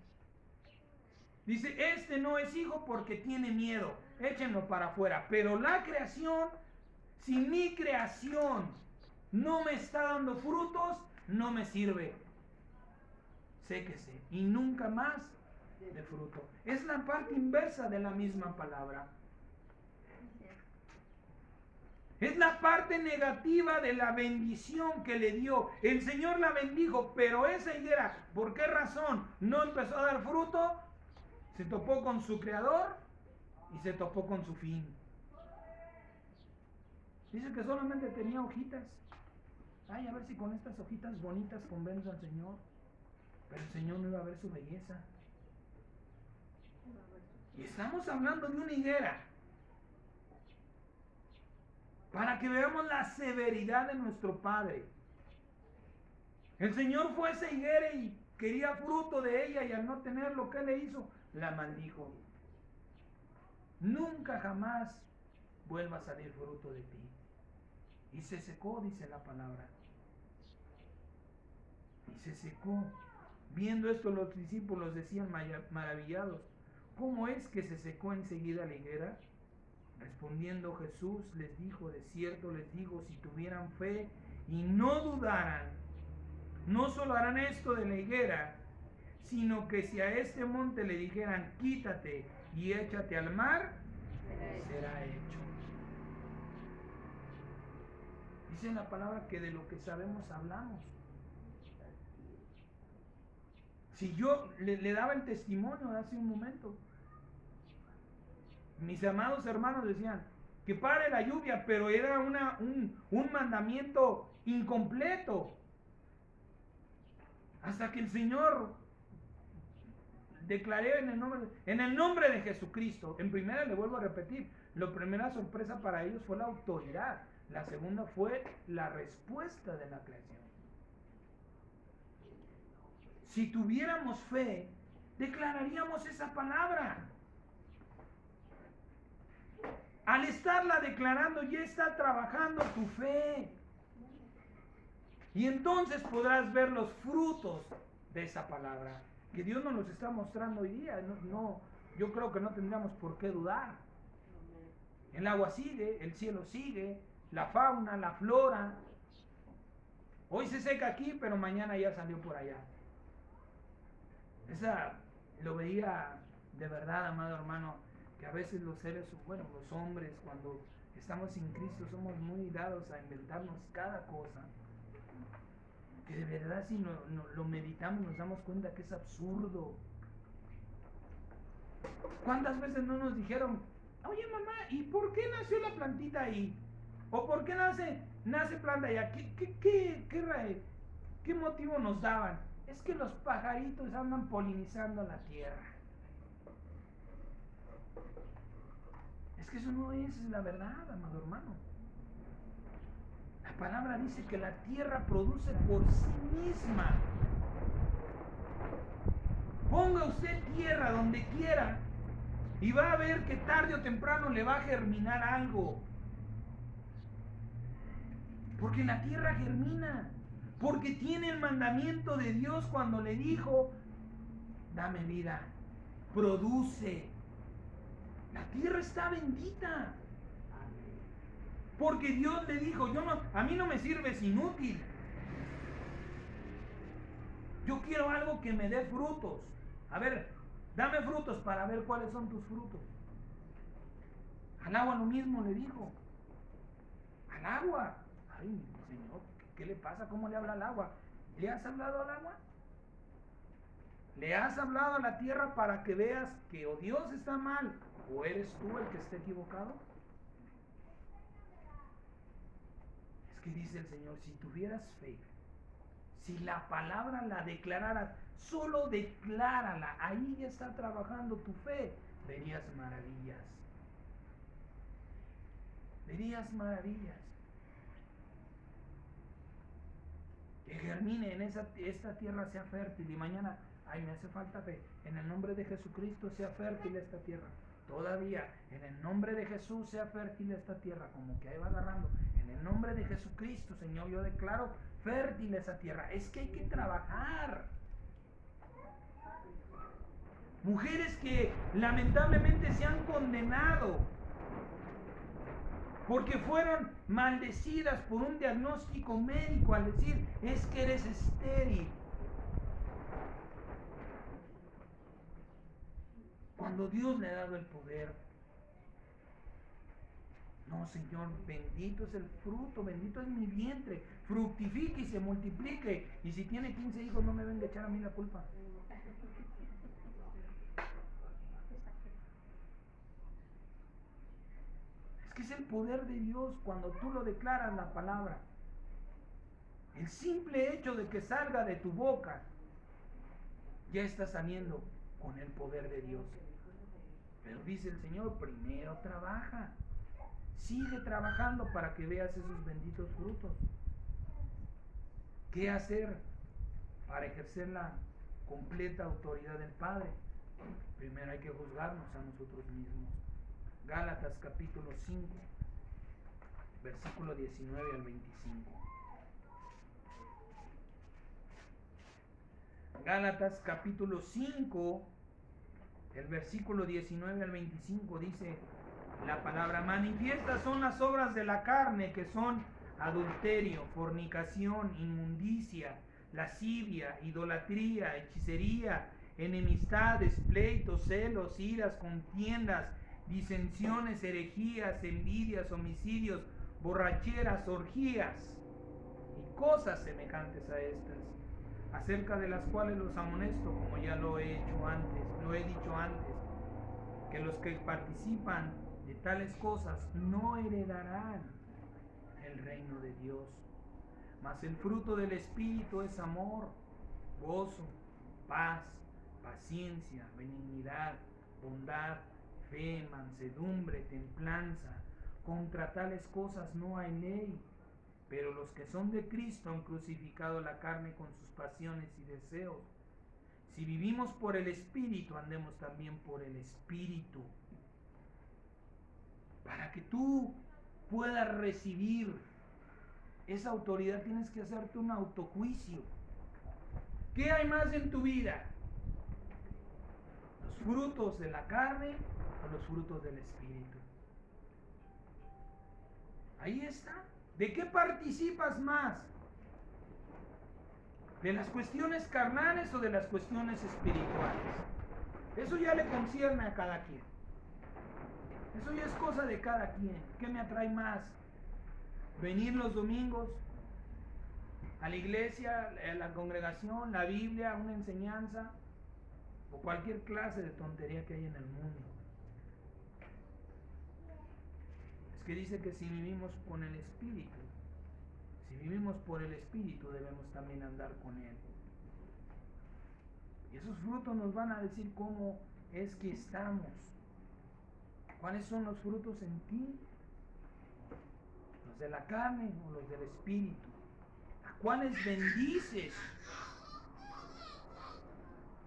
Dice: este no es hijo porque tiene miedo, échenlo para afuera. Pero la creación, si mi creación no me está dando frutos, no me sirve. Séquese y nunca más de fruto. Es la parte inversa de la misma palabra. Es la parte negativa de la bendición que le dio. El Señor la bendijo, pero esa higuera, ¿por qué razón no empezó a dar fruto? Se topó con su creador y se topó con su fin. Dice que solamente tenía hojitas. Ay, a ver si con estas hojitas bonitas convenzo al Señor. Pero el Señor no iba a ver su belleza. Y estamos hablando de una higuera. Para que veamos la severidad de nuestro Padre. El Señor fue esa higuera y quería fruto de ella, y al no tener lo que le hizo, la maldijo. Nunca jamás vuelva a salir fruto de ti. Y se secó, dice la palabra. Y se secó. Viendo esto, los discípulos decían maravillados: ¿cómo es que se secó enseguida la higuera? Respondiendo Jesús les dijo: de cierto les digo, si tuvieran fe y no dudaran, no solo harán esto de la higuera, sino que si a este monte le dijeran: quítate y échate al mar, será hecho. Dice la palabra que de lo que sabemos hablamos. Si yo le daba el testimonio hace un momento, mis amados hermanos decían que pare la lluvia, pero era un mandamiento incompleto. Hasta que el Señor declaré en el nombre de Jesucristo. En primera, le vuelvo a repetir, la primera sorpresa para ellos fue la autoridad. La segunda fue la respuesta de la creación. Si tuviéramos fe, declararíamos esa palabra. Al estarla declarando, ya está trabajando tu fe. Y entonces podrás ver los frutos de esa palabra, que Dios nos los está mostrando hoy día. Yo creo que no tendríamos por qué dudar. El agua sigue, el cielo sigue, la fauna, la flora. Hoy se seca aquí, pero mañana ya salió por allá. Lo veía de verdad, amado hermano, que a veces los hombres, cuando estamos sin Cristo, somos muy dados a inventarnos cada cosa, que de verdad si lo meditamos nos damos cuenta que es absurdo. ¿Cuántas veces no nos dijeron: oye mamá, ¿y por qué nació la plantita ahí? ¿O por qué nace planta allá? ¿Qué motivo nos daban? Es que los pajaritos andan polinizando la tierra. Es que eso no es la verdad, amado hermano. La palabra dice que la tierra produce por sí misma. Ponga usted tierra donde quiera y va a ver que tarde o temprano le va a germinar algo. Porque la tierra germina. Porque tiene el mandamiento de Dios cuando le dijo: dame vida, produce. La tierra está bendita. Porque Dios le dijo: a mí no me sirves inútil. Yo quiero algo que me dé frutos. A ver, dame frutos para ver cuáles son tus frutos. Al agua lo mismo le dijo. Al agua. Ay, Señor, ¿qué le pasa? ¿Cómo le habla al agua? ¿Le has hablado al agua? ¿Le has hablado a la tierra para que veas que o Dios está mal o eres tú el que está equivocado? Es que dice el Señor: si tuvieras fe, si la palabra la declararas, solo declárala, ahí ya está trabajando tu fe, verías maravillas. Verías maravillas. Que germine en esta tierra, sea fértil, y mañana, ay, me hace falta fe. En el nombre de Jesucristo, sea fértil esta tierra. Todavía, en el nombre de Jesús, sea fértil esta tierra. Como que ahí va agarrando. En el nombre de Jesucristo, Señor, yo declaro fértil esa tierra. Es que hay que trabajar. Mujeres que lamentablemente se han condenado porque fueron maldecidas por un diagnóstico médico al decir: es que eres estéril. Cuando Dios le ha dado el poder. No, Señor, bendito es el fruto, bendito es mi vientre, fructifique y se multiplique. Y si tiene 15 hijos, no me venga a echar a mí la culpa. Es que es el poder de Dios cuando tú lo declaras la palabra. El simple hecho de que salga de tu boca, ya está saliendo con el poder de Dios. Pero dice el Señor, primero trabaja. Sigue trabajando para que veas esos benditos frutos. ¿Qué hacer para ejercer la completa autoridad del Padre? Primero hay que juzgarnos a nosotros mismos. Gálatas capítulo 5, versículo 19 al 25. Gálatas capítulo 5, el versículo 19 al 25 dice la palabra: manifiestas son las obras de la carne, que son adulterio, fornicación, inmundicia, lascivia, idolatría, hechicería, enemistades, pleitos, celos, iras, contiendas, disensiones, herejías, envidias, homicidios, borracheras, orgías y cosas semejantes a estas, acerca de las cuales los amonesto, como ya lo he dicho antes, que los que participan de tales cosas no heredarán el reino de Dios. Mas el fruto del Espíritu es amor, gozo, paz, paciencia, benignidad, bondad, fe, mansedumbre, templanza. Contra tales cosas no hay ley. Pero los que son de Cristo han crucificado la carne con sus pasiones y deseos. Si vivimos por el Espíritu, andemos también por el Espíritu. Para que tú puedas recibir esa autoridad, tienes que hacerte un autojuicio. ¿Qué hay más en tu vida? ¿Los frutos de la carne o los frutos del Espíritu? Ahí está. ¿De qué participas más? ¿De las cuestiones carnales o de las cuestiones espirituales? Eso ya le concierne a cada quien. Eso ya es cosa de cada quien. ¿Qué me atrae más? ¿Venir los domingos a la iglesia, a la congregación, la Biblia, una enseñanza o cualquier clase de tontería que hay en el mundo? Es que dice que si vivimos con el Espíritu, si vivimos por el Espíritu, debemos también andar con Él. Y esos frutos nos van a decir cómo es que estamos. ¿Cuáles son los frutos en ti? ¿Los de la carne o los del Espíritu? ¿A cuáles bendices?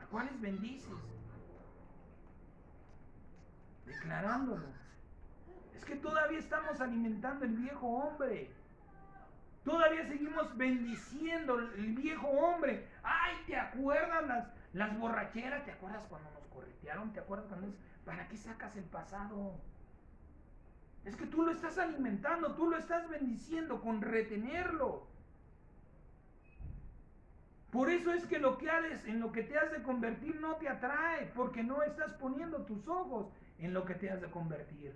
¿A cuáles bendices? Declarándolo. Es que todavía estamos alimentando el viejo hombre. Todavía seguimos bendiciendo el viejo hombre. Ay, ¿te acuerdas las borracheras? ¿Te acuerdas cuando nos corretearon? ¿Te acuerdas cuando ¿para qué sacas el pasado? Es que tú lo estás alimentando, tú lo estás bendiciendo con retenerlo. Por eso es que en lo que te has de convertir no te atrae, porque no estás poniendo tus ojos en lo que te has de convertir,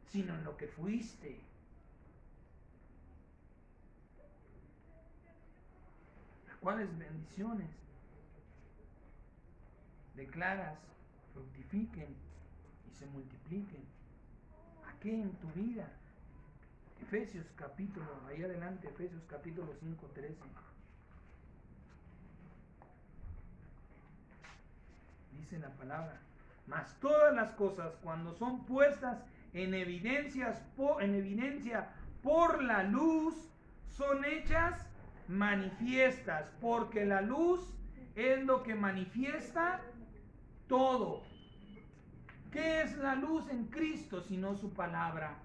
sino en lo que fuiste. ¿Cuáles bendiciones declaras, fructifiquen y se multipliquen? ¿A qué en tu vida? Efesios capítulo 5, 13. Dice la palabra: mas todas las cosas, cuando son puestas en evidencia por la luz, son hechas manifiestas, porque la luz es lo que manifiesta todo. ¿Qué es la luz en Cristo sino su palabra?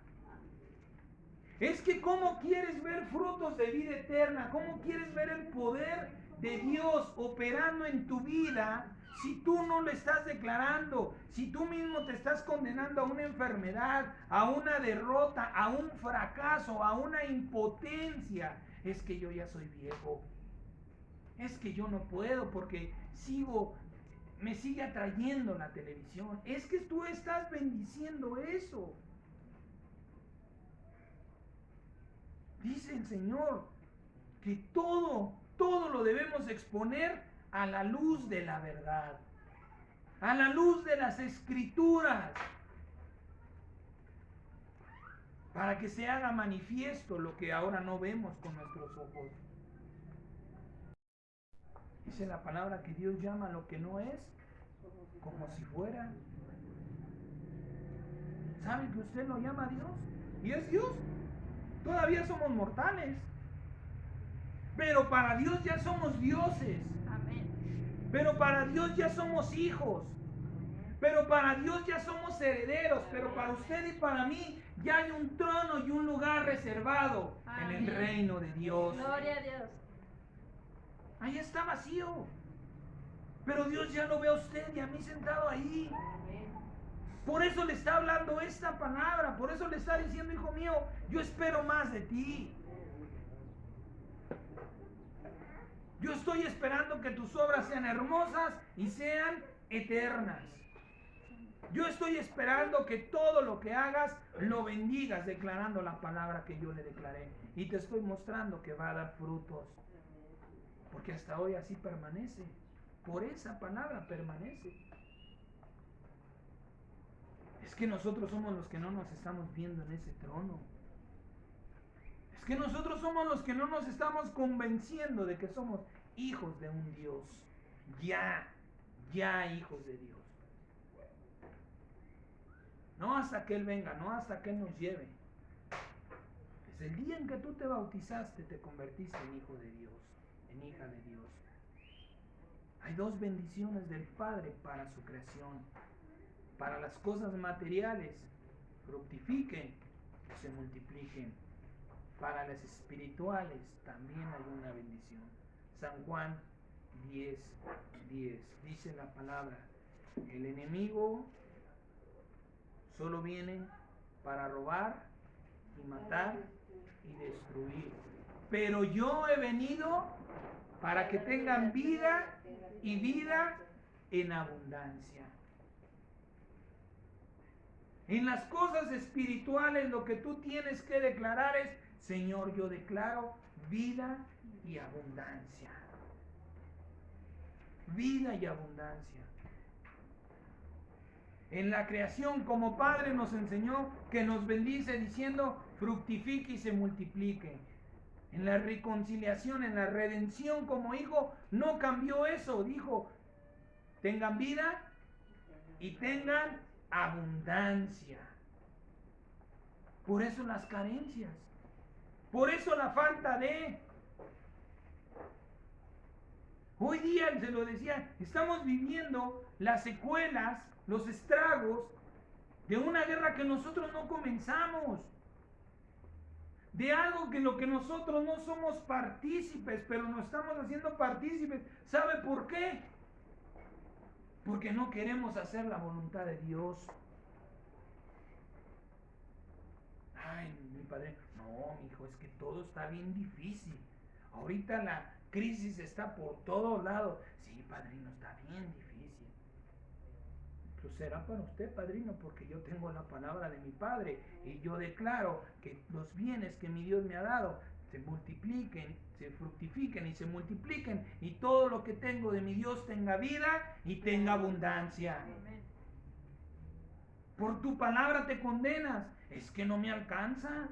Es que ¿cómo quieres ver frutos de vida eterna? ¿Cómo quieres ver el poder de Dios operando en tu vida si tú no lo estás declarando? Si tú mismo te estás condenando a una enfermedad, a una derrota, a un fracaso, a una impotencia. Es que yo ya soy viejo. Es que yo no puedo porque me sigue atrayendo la televisión. Es que tú estás bendiciendo eso. Dice el Señor que todo lo debemos exponer a la luz de la verdad, a la luz de las Escrituras, para que se haga manifiesto lo que ahora no vemos con nuestros ojos. Dice la palabra que Dios llama lo que no es como si fuera. ¿Saben que usted lo llama Dios? ¿Y es Dios? Todavía somos mortales. Pero para Dios ya somos dioses. Amén. Pero para Dios ya somos hijos. Pero para Dios ya somos herederos. Pero para usted y para mí ya hay un trono y un lugar reservado en el reino de Dios. Gloria a Dios. Ahí está vacío. Pero Dios ya lo ve a usted y a mí sentado ahí. Por eso le está hablando esta palabra. Por eso le está diciendo, hijo mío, yo espero más de ti. Yo estoy esperando que tus obras sean hermosas y sean eternas. Yo estoy esperando que todo lo que hagas lo bendigas, declarando la palabra que yo le declaré. Y te estoy mostrando que va a dar frutos. Porque hasta hoy así permanece. Por esa palabra permanece. Es que nosotros somos los que no nos estamos viendo en ese trono. Es que nosotros somos los que no nos estamos convenciendo de que somos hijos de un Dios. Ya hijos de Dios. No hasta que Él venga, no hasta que Él nos lleve. Desde el día en que tú te bautizaste, te convertiste en hijo de Dios, en hija de Dios. Hay dos bendiciones del Padre para su creación. Para las cosas materiales, fructifiquen y se multipliquen. Para las espirituales también hay una bendición. San Juan 10:10 dice la palabra: el enemigo solo viene para robar y matar y destruir. Pero yo he venido para que tengan vida y vida en abundancia. En las cosas espirituales lo que tú tienes que declarar es: Señor, yo declaro vida y abundancia. Vida y abundancia. En la creación, como Padre nos enseñó que nos bendice diciendo: fructifique y se multiplique. En la reconciliación, en la redención como hijo, no cambió eso. Dijo: tengan vida y tengan abundancia. Por eso las carencias. Por eso la falta de. Hoy día, se lo decía, estamos viviendo las secuelas, los estragos de una guerra que nosotros no comenzamos. De algo que lo que nosotros no somos partícipes, pero nos estamos haciendo partícipes. ¿Sabe por qué? Porque no queremos hacer la voluntad de Dios. Ay, mi padre, no, mi hijo, es que todo está bien difícil. Ahorita la crisis está por todos lados. Sí, padrino, está bien difícil. Pues será para usted, padrino, porque yo tengo la palabra de mi Padre y yo declaro que los bienes que mi Dios me ha dado se multipliquen, se fructifiquen y se multipliquen, y todo lo que tengo de mi Dios tenga vida y tenga abundancia. Por tu palabra te condenas. Es que no me alcanza.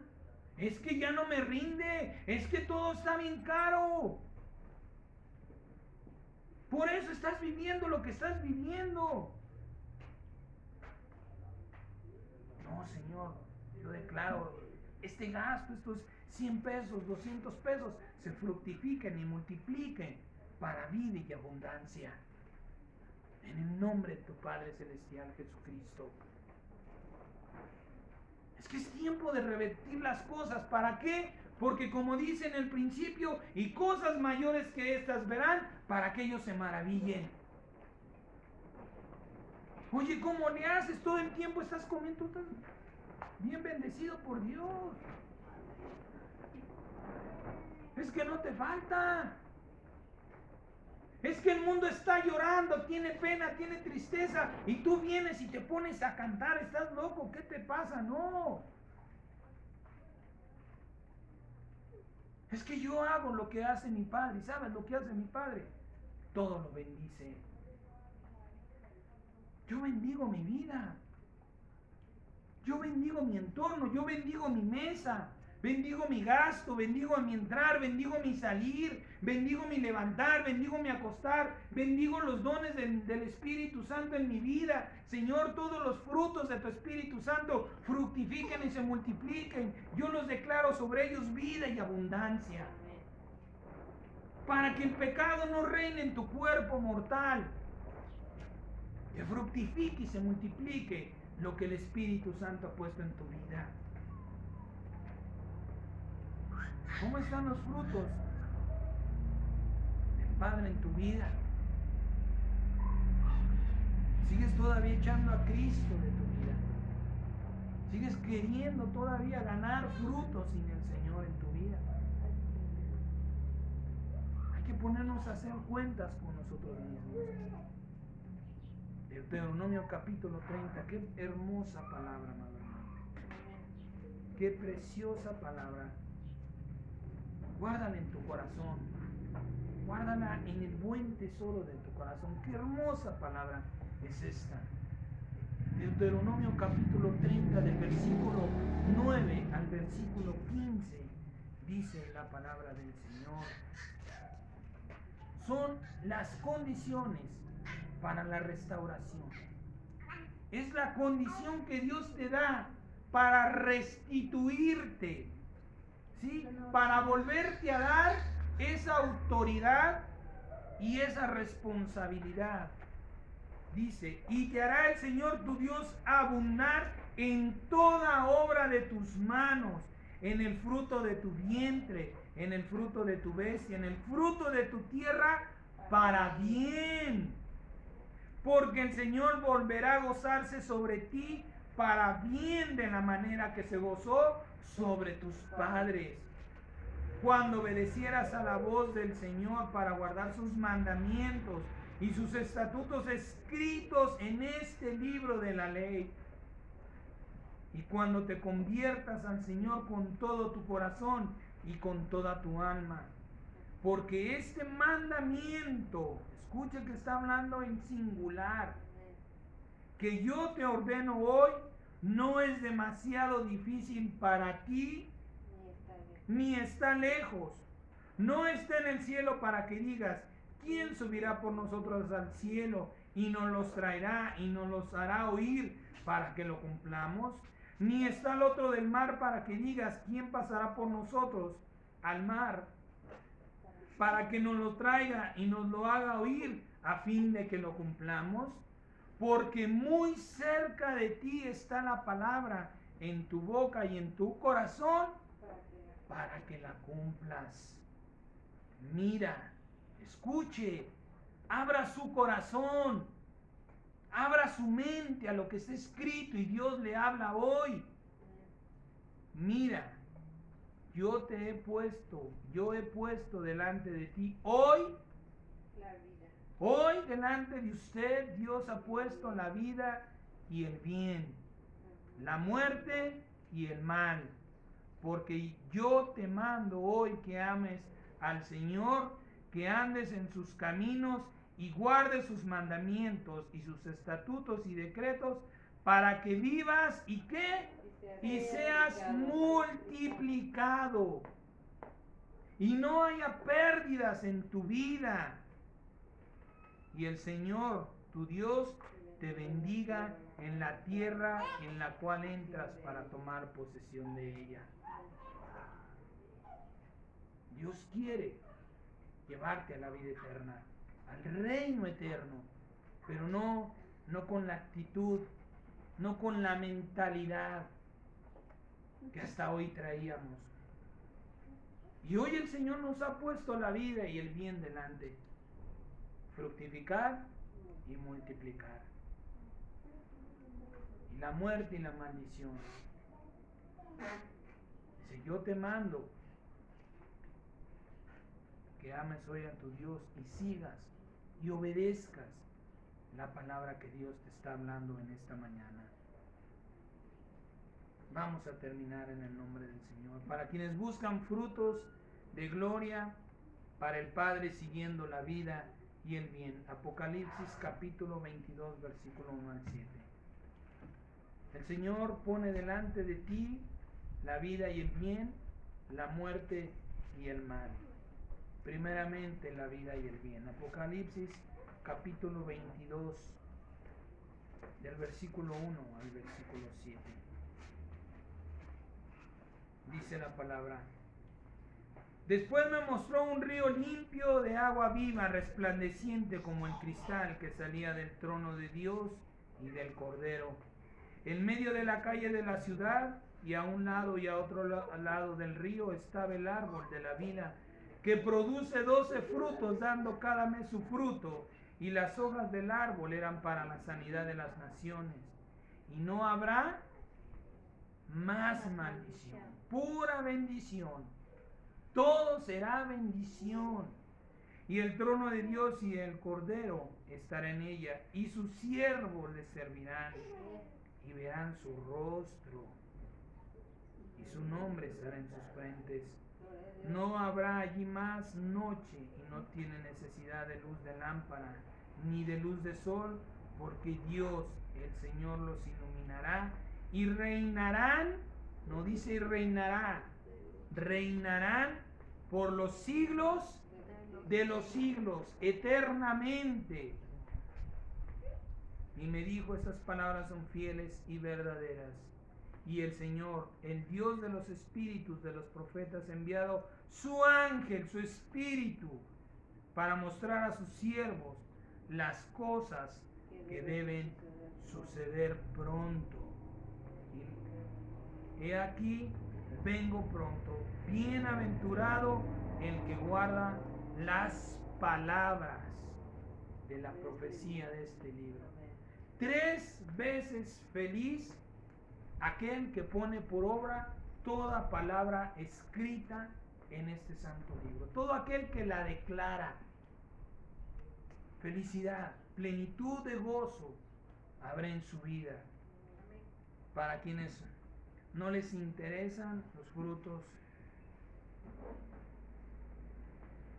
Es que ya no me rinde. Es que todo está bien caro. Por eso estás viviendo lo que estás viviendo. No, Señor, yo declaro este gasto, estos 100 pesos, 200 pesos, se fructifiquen y multipliquen para vida y abundancia. En el nombre de tu Padre Celestial, Jesucristo. Es que es tiempo de revertir las cosas. ¿Para qué? Porque como dice en el principio, y cosas mayores que estas verán, para que ellos se maravillen. Oye, ¿cómo le haces? Todo el tiempo estás comiendo, estás bien bendecido por Dios. Es que no te falta. Es que el mundo está llorando, tiene pena, tiene tristeza, y tú vienes y te pones a cantar. ¿Estás loco? ¿Qué te pasa? No. Es que yo hago lo que hace mi padre. ¿Y sabes lo que hace mi padre? Todo lo bendice. Yo bendigo mi vida. Yo bendigo mi entorno. Yo bendigo mi mesa. Bendigo mi gasto. Bendigo mi entrar. Bendigo mi salir. Bendigo mi levantar. Bendigo mi acostar. Bendigo los dones del Espíritu Santo en mi vida. Señor, todos los frutos de tu Espíritu Santo fructifiquen y se multipliquen. Yo los declaro sobre ellos vida y abundancia. Para que el pecado no reine en tu cuerpo mortal. Que fructifique y se multiplique lo que el Espíritu Santo ha puesto en tu vida. ¿Cómo están los frutos del Padre en tu vida? ¿Sigues todavía echando a Cristo de tu vida? ¿Sigues queriendo todavía ganar frutos sin el Señor en tu vida? Hay que ponernos a hacer cuentas con nosotros mismos. Deuteronomio capítulo 30, qué hermosa palabra, amado hermano. Qué preciosa palabra. Guárdala en tu corazón. Guárdala en el buen tesoro de tu corazón. Qué hermosa palabra es esta. Deuteronomio capítulo 30, del versículo 9 al versículo 15, dice la palabra del Señor. Son las condiciones para la restauración. Es la condición que Dios te da para restituirte, ¿sí? Para volverte a dar esa autoridad y esa responsabilidad. Dice, y te hará el Señor tu Dios abundar en toda obra de tus manos, en el fruto de tu vientre, en el fruto de tu bestia, en el fruto de tu tierra, para bien. Porque el Señor volverá a gozarse sobre ti para bien, de la manera que se gozó sobre tus padres, cuando obedecieras a la voz del Señor para guardar sus mandamientos y sus estatutos escritos en este libro de la ley. Y cuando te conviertas al Señor con todo tu corazón y con toda tu alma. Porque este mandamiento, escucha que está hablando en singular, que yo te ordeno hoy, no es demasiado difícil para ti, ni está lejos. No está en el cielo para que digas, ¿quién subirá por nosotros al cielo y nos los traerá y nos los hará oír para que lo cumplamos? Ni está al otro del mar para que digas, ¿quién pasará por nosotros al mar para que nos lo traiga y nos lo haga oír a fin de que lo cumplamos? Porque muy cerca de ti está la palabra, en tu boca y en tu corazón, para que la cumplas. Mira, escuche, abra su corazón, abra su mente a lo que está escrito y Dios le habla hoy. Mira, yo he puesto delante de ti hoy la vida. Hoy delante de usted Dios ha puesto la vida y el bien, la muerte y el mal. Porque yo te mando hoy que ames al Señor, que andes en sus caminos y guardes sus mandamientos y sus estatutos y decretos, para que vivas y ¿qué? Y seas multiplicado. Y no haya pérdidas en tu vida. Y el Señor, tu Dios, te bendiga en la tierra en la cual entras para tomar posesión de ella. Dios quiere llevarte a la vida eterna, al reino eterno, pero no con la actitud, no con la mentalidad que hasta hoy traíamos. Y hoy el Señor nos ha puesto la vida y el bien delante. Fructificar y multiplicar. Y la muerte y la maldición. Dice, yo te mando que ames hoy a tu Dios y sigas y obedezcas la palabra que Dios te está hablando en esta mañana. Vamos a terminar en el nombre del Señor. Para quienes buscan frutos de gloria para el Padre siguiendo la vida y el bien. Apocalipsis capítulo 22, versículo 1 al 7. El Señor pone delante de ti la vida y el bien, la muerte y el mal. Primeramente la vida y el bien. Apocalipsis capítulo 22, del versículo 1 al versículo 7. Dice la palabra: después me mostró un río limpio de agua viva, resplandeciente como el cristal, que salía del trono de Dios y del Cordero. En medio de la calle de la ciudad, y a un lado y a otro lado del río, estaba el árbol de la vida, que produce 12 frutos, dando cada mes su fruto, y las hojas del árbol eran para la sanidad de las naciones. Y no habrá más maldición, pura bendición. Todo será bendición. Y el trono de Dios y el Cordero estará en ella, y sus siervos le servirán, y verán su rostro, y su nombre estará en sus frentes. No habrá allí más noche, y no tiene necesidad de luz de lámpara, ni de luz de sol, porque Dios, el Señor, los iluminará, y reinarán, no dice y reinará, reinarán por los siglos de los siglos, eternamente. Y me dijo: estas palabras son fieles y verdaderas. Y el Señor, el Dios de los espíritus de los profetas, ha enviado su ángel, su espíritu, para mostrar a sus siervos las cosas que deben suceder pronto. Y he aquí, vengo pronto. Bienaventurado el que guarda las palabras de la profecía de este libro. 3 veces feliz aquel que pone por obra toda palabra escrita en este santo libro. Todo aquel que la declara. Felicidad, plenitud de gozo habrá en su vida. Para quienes no les interesan los frutos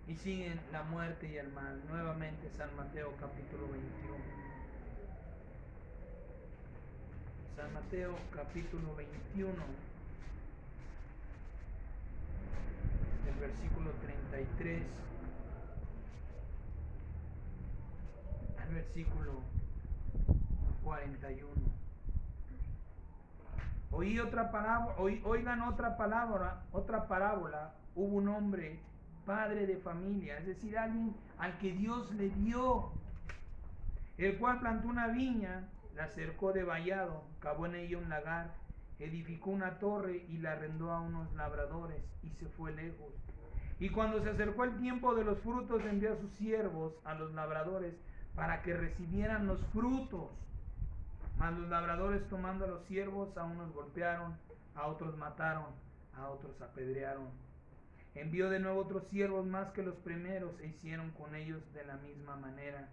y siguen la muerte y el mal. Nuevamente San Mateo capítulo 21. San Mateo capítulo 21, del versículo 33 al versículo 41. Oigan otra parábola. Hubo un hombre, padre de familia, es decir, alguien al que Dios le dio, el cual plantó una viña, la cercó de vallado, cavó en ella un lagar, edificó una torre y la arrendó a unos labradores, y se fue lejos. Y cuando se acercó el tiempo de los frutos, envió a sus siervos, a los labradores, para que recibieran los frutos. Mas los labradores, tomando a los siervos, a unos golpearon, a otros mataron, a otros apedrearon. Envió de nuevo otros siervos más que los primeros, e hicieron con ellos de la misma manera.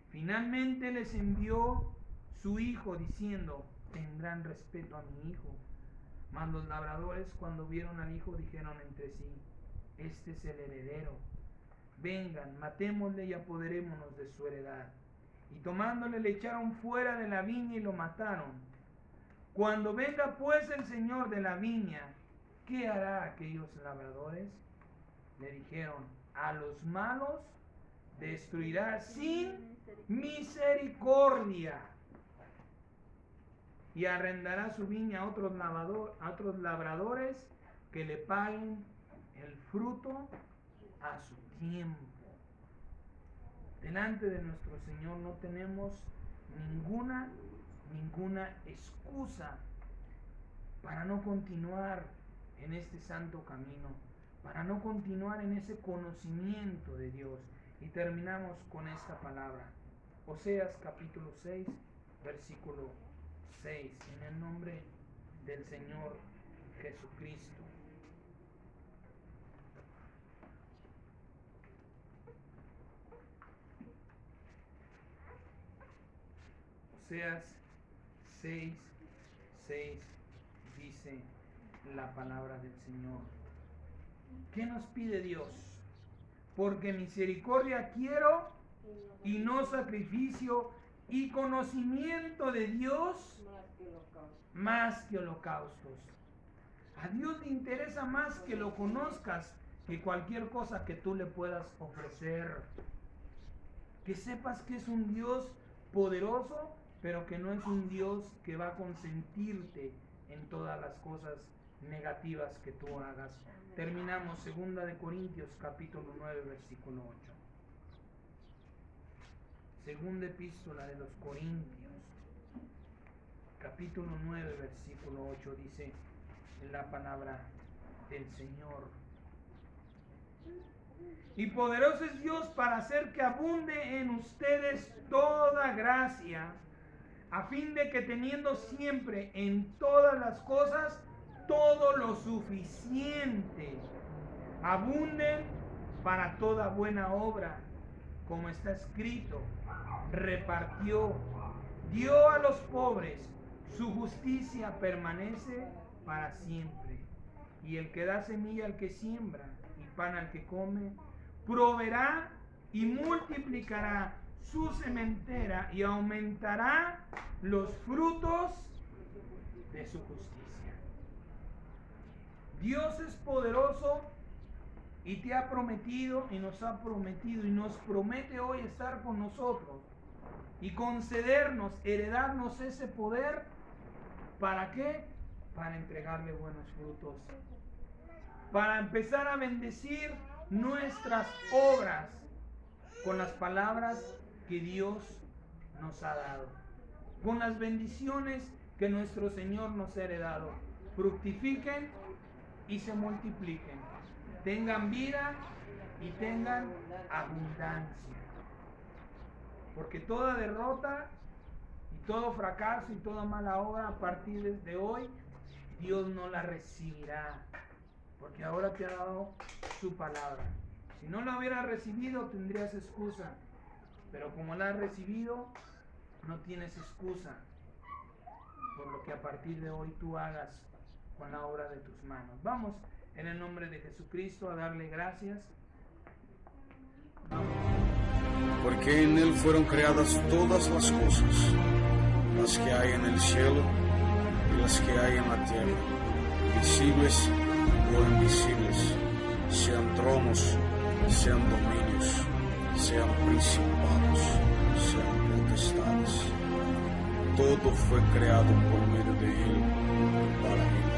Finalmente les envió su hijo, diciendo: tendrán respeto a mi hijo. Mas los labradores, cuando vieron al hijo, dijeron entre sí: este es el heredero. Vengan, matémosle y apoderémonos de su heredad. Y tomándole, le echaron fuera de la viña y lo mataron. Cuando venga pues el señor de la viña, ¿qué hará aquellos labradores? Le dijeron: a los malos destruirá sin misericordia, y arrendará su viña a otros labradores que le paguen el fruto a su tiempo. Delante de nuestro Señor no tenemos ninguna excusa para no continuar en este santo camino, para no continuar en ese conocimiento de Dios. Y terminamos con esta palabra. Oseas capítulo 6, versículo 6. En el nombre del Señor Jesucristo. Oseas 6:6 dice la palabra del Señor: ¿Qué nos pide Dios? Porque misericordia quiero y no sacrificio, y conocimiento de Dios más que holocaustos. A Dios le interesa más que lo conozcas que cualquier cosa que tú le puedas ofrecer. Que sepas que es un Dios poderoso, pero que no es un Dios que va a consentirte en todas las cosas negativas que tú hagas. Terminamos 2 de Corintios capítulo 9 versículo 8. Segunda epístola de los Corintios capítulo 9 versículo 8 dice en la palabra del Señor: y poderoso es Dios para hacer que abunde en ustedes toda gracia, a fin de que teniendo siempre en todas las cosas todo lo suficiente, abunden para toda buena obra, como está escrito: repartió, dio a los pobres, su justicia permanece para siempre. Y el que da semilla al que siembra y pan al que come, proveerá y multiplicará su sementera y aumentará los frutos de su justicia. Dios es poderoso y te ha prometido y nos ha prometido y nos promete hoy estar con nosotros y concedernos, heredarnos ese poder. ¿Para qué? Para entregarle buenos frutos, para empezar a bendecir nuestras obras con las palabras que Dios nos ha dado, con las bendiciones que nuestro Señor nos ha heredado. Fructifiquen y se multipliquen, tengan vida y tengan abundancia, porque toda derrota y todo fracaso y toda mala obra a partir de hoy Dios no la recibirá, porque ahora te ha dado su palabra. Si no la hubieras recibido tendrías excusa, pero como la has recibido no tienes excusa por lo que a partir de hoy tú hagas con la obra de tus manos. Vamos en el nombre de Jesucristo a darle gracias. Vamos. Porque en Él fueron creadas todas las cosas, las que hay en el cielo y las que hay en la tierra, visibles o invisibles, sean tronos, sean dominios, sean principados, sean potestades. Todo fue creado por medio de Él, para Él.